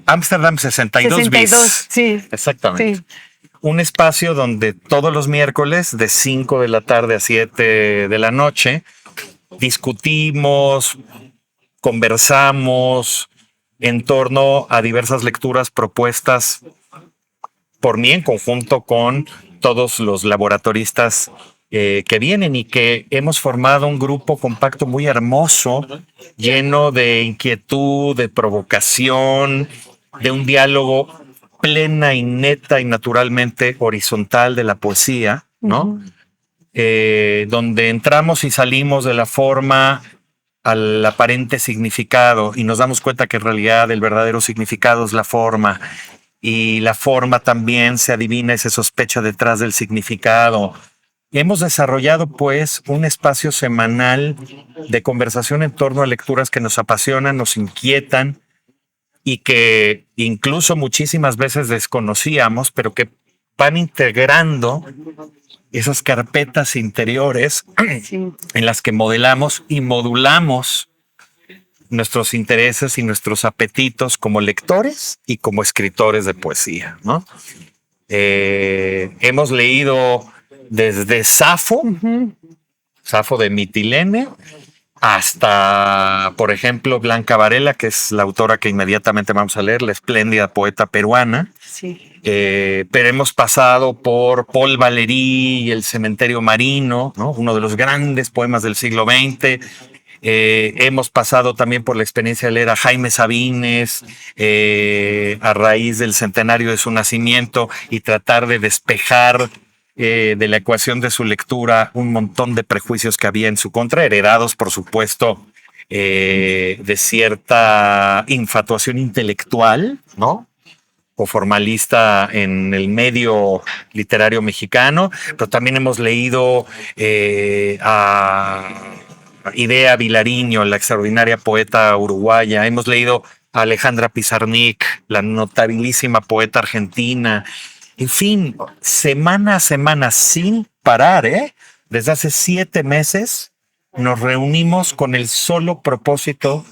Ámsterdam 62 bis.
Sí.
Exactamente.
Sí.
Un espacio donde todos los miércoles de 5 de la tarde a 7 de la noche discutimos, conversamos en torno a diversas lecturas propuestas por mí en conjunto con todos los laboratoristas que vienen y que hemos formado un grupo compacto muy hermoso, lleno de inquietud, de provocación, de un diálogo plena y neta y naturalmente horizontal de la poesía, ¿no? Donde entramos y salimos de la forma al aparente significado y nos damos cuenta que en realidad el verdadero significado es la forma y la forma también se adivina y se sospecha detrás del significado. Hemos desarrollado pues un espacio semanal de conversación en torno a lecturas que nos apasionan, nos inquietan y que incluso muchísimas veces desconocíamos, pero que van integrando esas carpetas interiores
Sí.
en las que modelamos y modulamos nuestros intereses y nuestros apetitos como lectores y como escritores de poesía, ¿no? Hemos leído desde Safo, Safo de Mitilene, hasta, por ejemplo, Blanca Varela, que es la autora que inmediatamente vamos a leer, la espléndida poeta peruana.
Sí.
Pero hemos pasado por Paul Valéry y El cementerio marino, ¿no? Uno de los grandes poemas del siglo XX. Hemos pasado también por la experiencia de leer a Jaime Sabines a raíz del centenario de su nacimiento y tratar de despejar de la ecuación de su lectura un montón de prejuicios que había en su contra, heredados, por supuesto, de cierta infatuación intelectual, ¿no? O formalista en el medio literario mexicano, pero también hemos leído a Idea Vilariño, la extraordinaria poeta uruguaya, hemos leído a Alejandra Pizarnik, la notabilísima poeta argentina, en fin, semana a semana, sin parar, desde hace 7 meses, nos reunimos con el solo propósito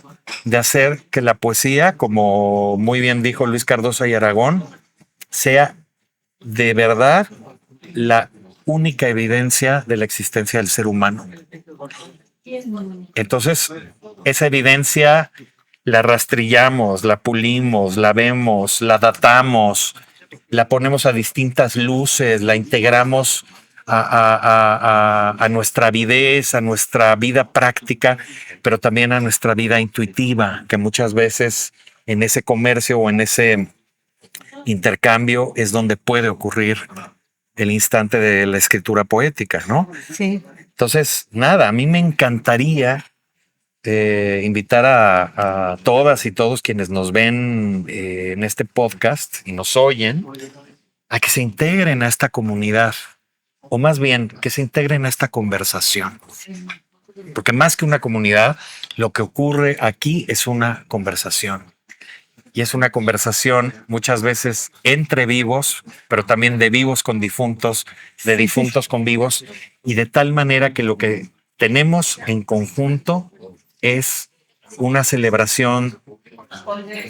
de hacer que la poesía, como muy bien dijo Luis Cardoso y Aragón, sea de verdad la única evidencia de la existencia del ser humano. Entonces, esa evidencia la rastrillamos, la pulimos, la vemos, la datamos, la ponemos a distintas luces, la integramos a nuestra avidez, a nuestra vida práctica, pero también a nuestra vida intuitiva, que muchas veces en ese comercio o en ese intercambio es donde puede ocurrir el instante de la escritura poética, ¿no?
Sí.
Entonces, nada, a mí me encantaría invitar a todas y todos quienes nos ven en este podcast y nos oyen a que se integren a esta comunidad, o más bien que se integren a esta conversación. Porque más que una comunidad, lo que ocurre aquí es una conversación. Y es una conversación muchas veces entre vivos, pero también de vivos con difuntos, de difuntos con vivos, y de tal manera que lo que tenemos en conjunto es una celebración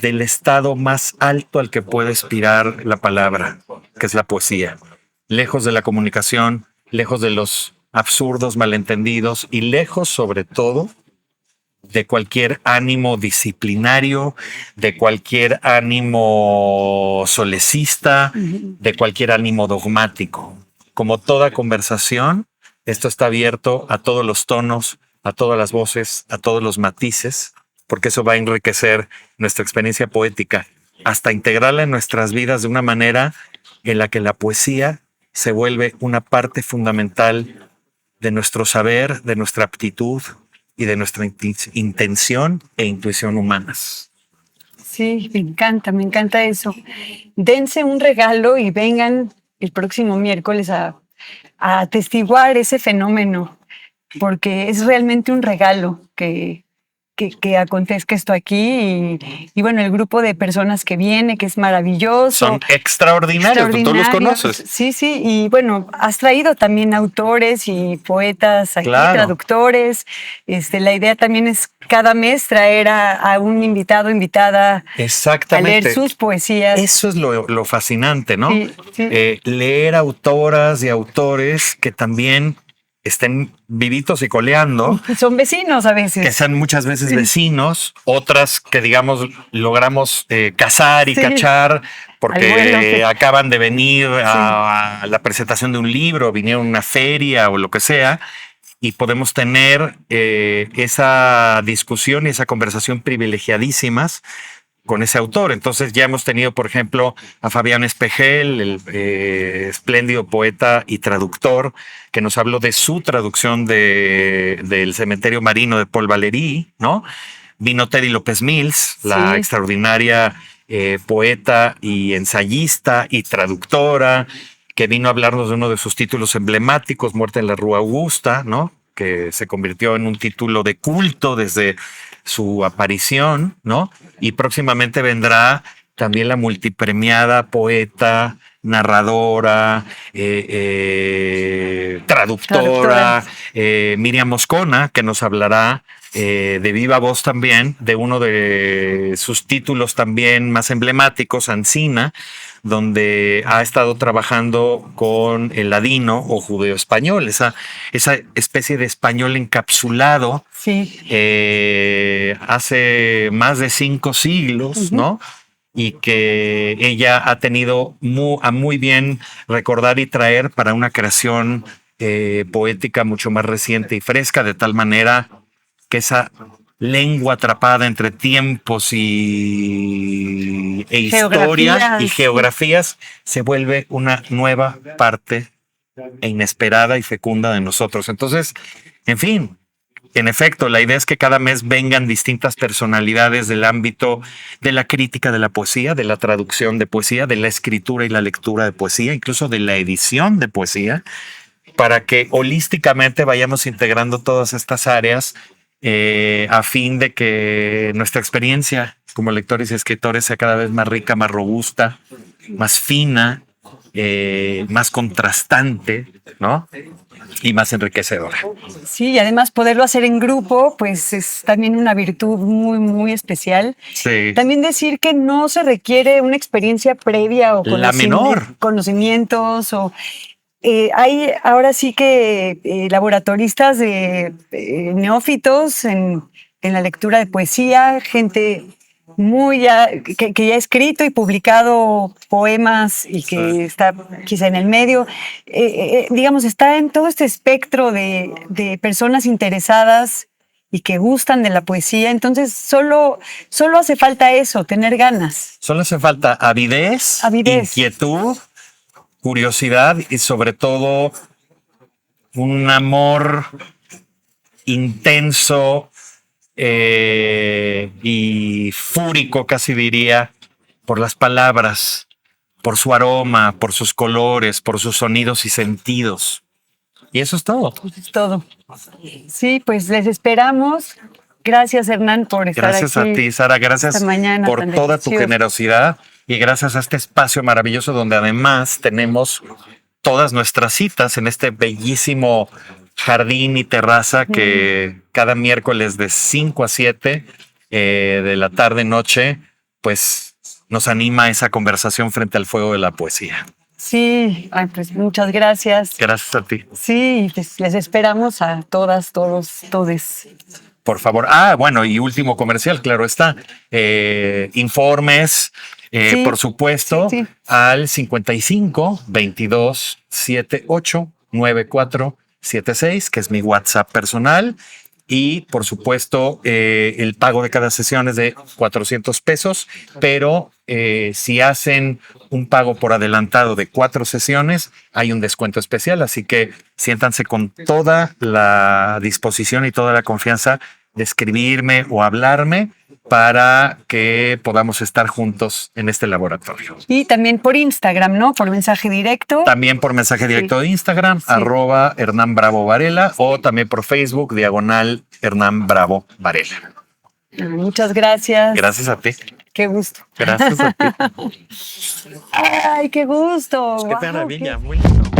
del estado más alto al que puede aspirar la palabra, que es la poesía. Lejos de la comunicación, lejos de los absurdos malentendidos y lejos sobre todo de cualquier ánimo disciplinario, de cualquier ánimo solecista, de cualquier ánimo dogmático. Como toda conversación, esto está abierto a todos los tonos, a todas las voces, a todos los matices, porque eso va a enriquecer nuestra experiencia poética, hasta integrarla en nuestras vidas de una manera en la que la poesía se vuelve una parte fundamental de nuestro saber, de nuestra aptitud y de nuestra intención e intuición humanas.
Sí, me encanta eso. Dense un regalo y vengan el próximo miércoles a atestiguar ese fenómeno, porque es realmente un regalo que acontezca esto aquí y bueno, el grupo de personas que viene, que es maravilloso.
Son extraordinarios, tú los conoces.
Sí, sí, y bueno, has traído también autores y poetas aquí,
Claro.
traductores. La idea también es cada mes traer a un invitado, invitada
Exactamente.
a leer sus poesías.
Eso es lo fascinante, ¿no?
Sí, sí.
Leer autoras y autores que también estén vivitos y coleando.
Son vecinos a veces.
Que sean muchas veces vecinos, otras que digamos logramos cazar y cachar porque acaban de venir a la presentación de un libro, vinieron a una feria o lo que sea, y podemos tener esa discusión y esa conversación privilegiadísimas con ese autor. Entonces ya hemos tenido, por ejemplo, a Fabián Espejel, el espléndido poeta y traductor, que nos habló de su traducción del Cementerio Marino de Paul Valéry, ¿no? Vino Teddy López Mills, la extraordinaria poeta y ensayista y traductora, que vino a hablarnos de uno de sus títulos emblemáticos, Muerte en la Rúa Augusta, ¿no? Que se convirtió en un título de culto desde su aparición, ¿no? Y próximamente vendrá también la multipremiada poeta, narradora, traductora. Miriam Moscona, que nos hablará de viva voz también de uno de sus títulos también más emblemáticos, Ancina, donde ha estado trabajando con el ladino o judeo-español, esa especie de español encapsulado hace más de 5 siglos, ¿no? Y que ella ha tenido a muy bien recordar y traer para una creación poética mucho más reciente y fresca, de tal manera que esa lengua atrapada entre tiempos e historia y geografías se vuelve una nueva parte e inesperada y fecunda de nosotros. Entonces, en fin, en efecto, la idea es que cada mes vengan distintas personalidades del ámbito de la crítica de la poesía, de la traducción de poesía, de la escritura y la lectura de poesía, incluso de la edición de poesía, para que holísticamente vayamos integrando todas estas áreas a fin de que nuestra experiencia como lectores y escritores sea cada vez más rica, más robusta, más fina, más contrastante, ¿no? Y más enriquecedora.
Sí, y además poderlo hacer en grupo, pues es también una virtud muy, muy especial.
Sí.
También decir que no se requiere una experiencia previa o
La menor.
conocimientos o... hay ahora sí que laboratoristas de neófitos en la lectura de poesía, gente muy ya, que ya ha escrito y publicado poemas y que está quizá en el medio, digamos, está en todo este espectro de personas interesadas y que gustan de la poesía. Entonces, solo hace falta eso, tener ganas.
Solo hace falta avidez, inquietud, curiosidad y sobre todo un amor intenso y fúrico, casi diría, por las palabras, por su aroma, por sus colores, por sus sonidos y sentidos. Y eso es todo.
Eso es todo. Sí, pues les esperamos. Gracias, Hernán, por estar aquí.
Gracias a ti, Sara. Gracias por toda tu generosidad y gracias a este espacio maravilloso donde además tenemos todas nuestras citas en este bellísimo jardín y terraza que cada miércoles de 5 a 7 de la tarde-noche, pues nos anima a esa conversación frente al fuego de la poesía.
Sí, ay, pues muchas gracias.
Gracias a ti.
Sí, les esperamos a todas, todos, todes.
Por favor. Bueno, y último comercial, claro está. Informes, sí, por supuesto, sí, sí. Al 55 22 78 94 76, que es mi WhatsApp personal. Y por supuesto, el pago de cada sesión es de 400 pesos, pero si hacen un pago por adelantado de 4 sesiones, hay un descuento especial. Así que siéntanse con toda la disposición y toda la confianza de escribirme o hablarme para que podamos estar juntos en este laboratorio.
Y también por Instagram, ¿no? Por mensaje directo.
También por mensaje directo de Instagram, sí. @Hernán Bravo Varela, o también por Facebook, /Hernán Bravo Varela.
Muchas gracias.
Gracias a ti.
Qué gusto.
Gracias a ti.
Ay, qué gusto.
Qué maravilla, muy lindo.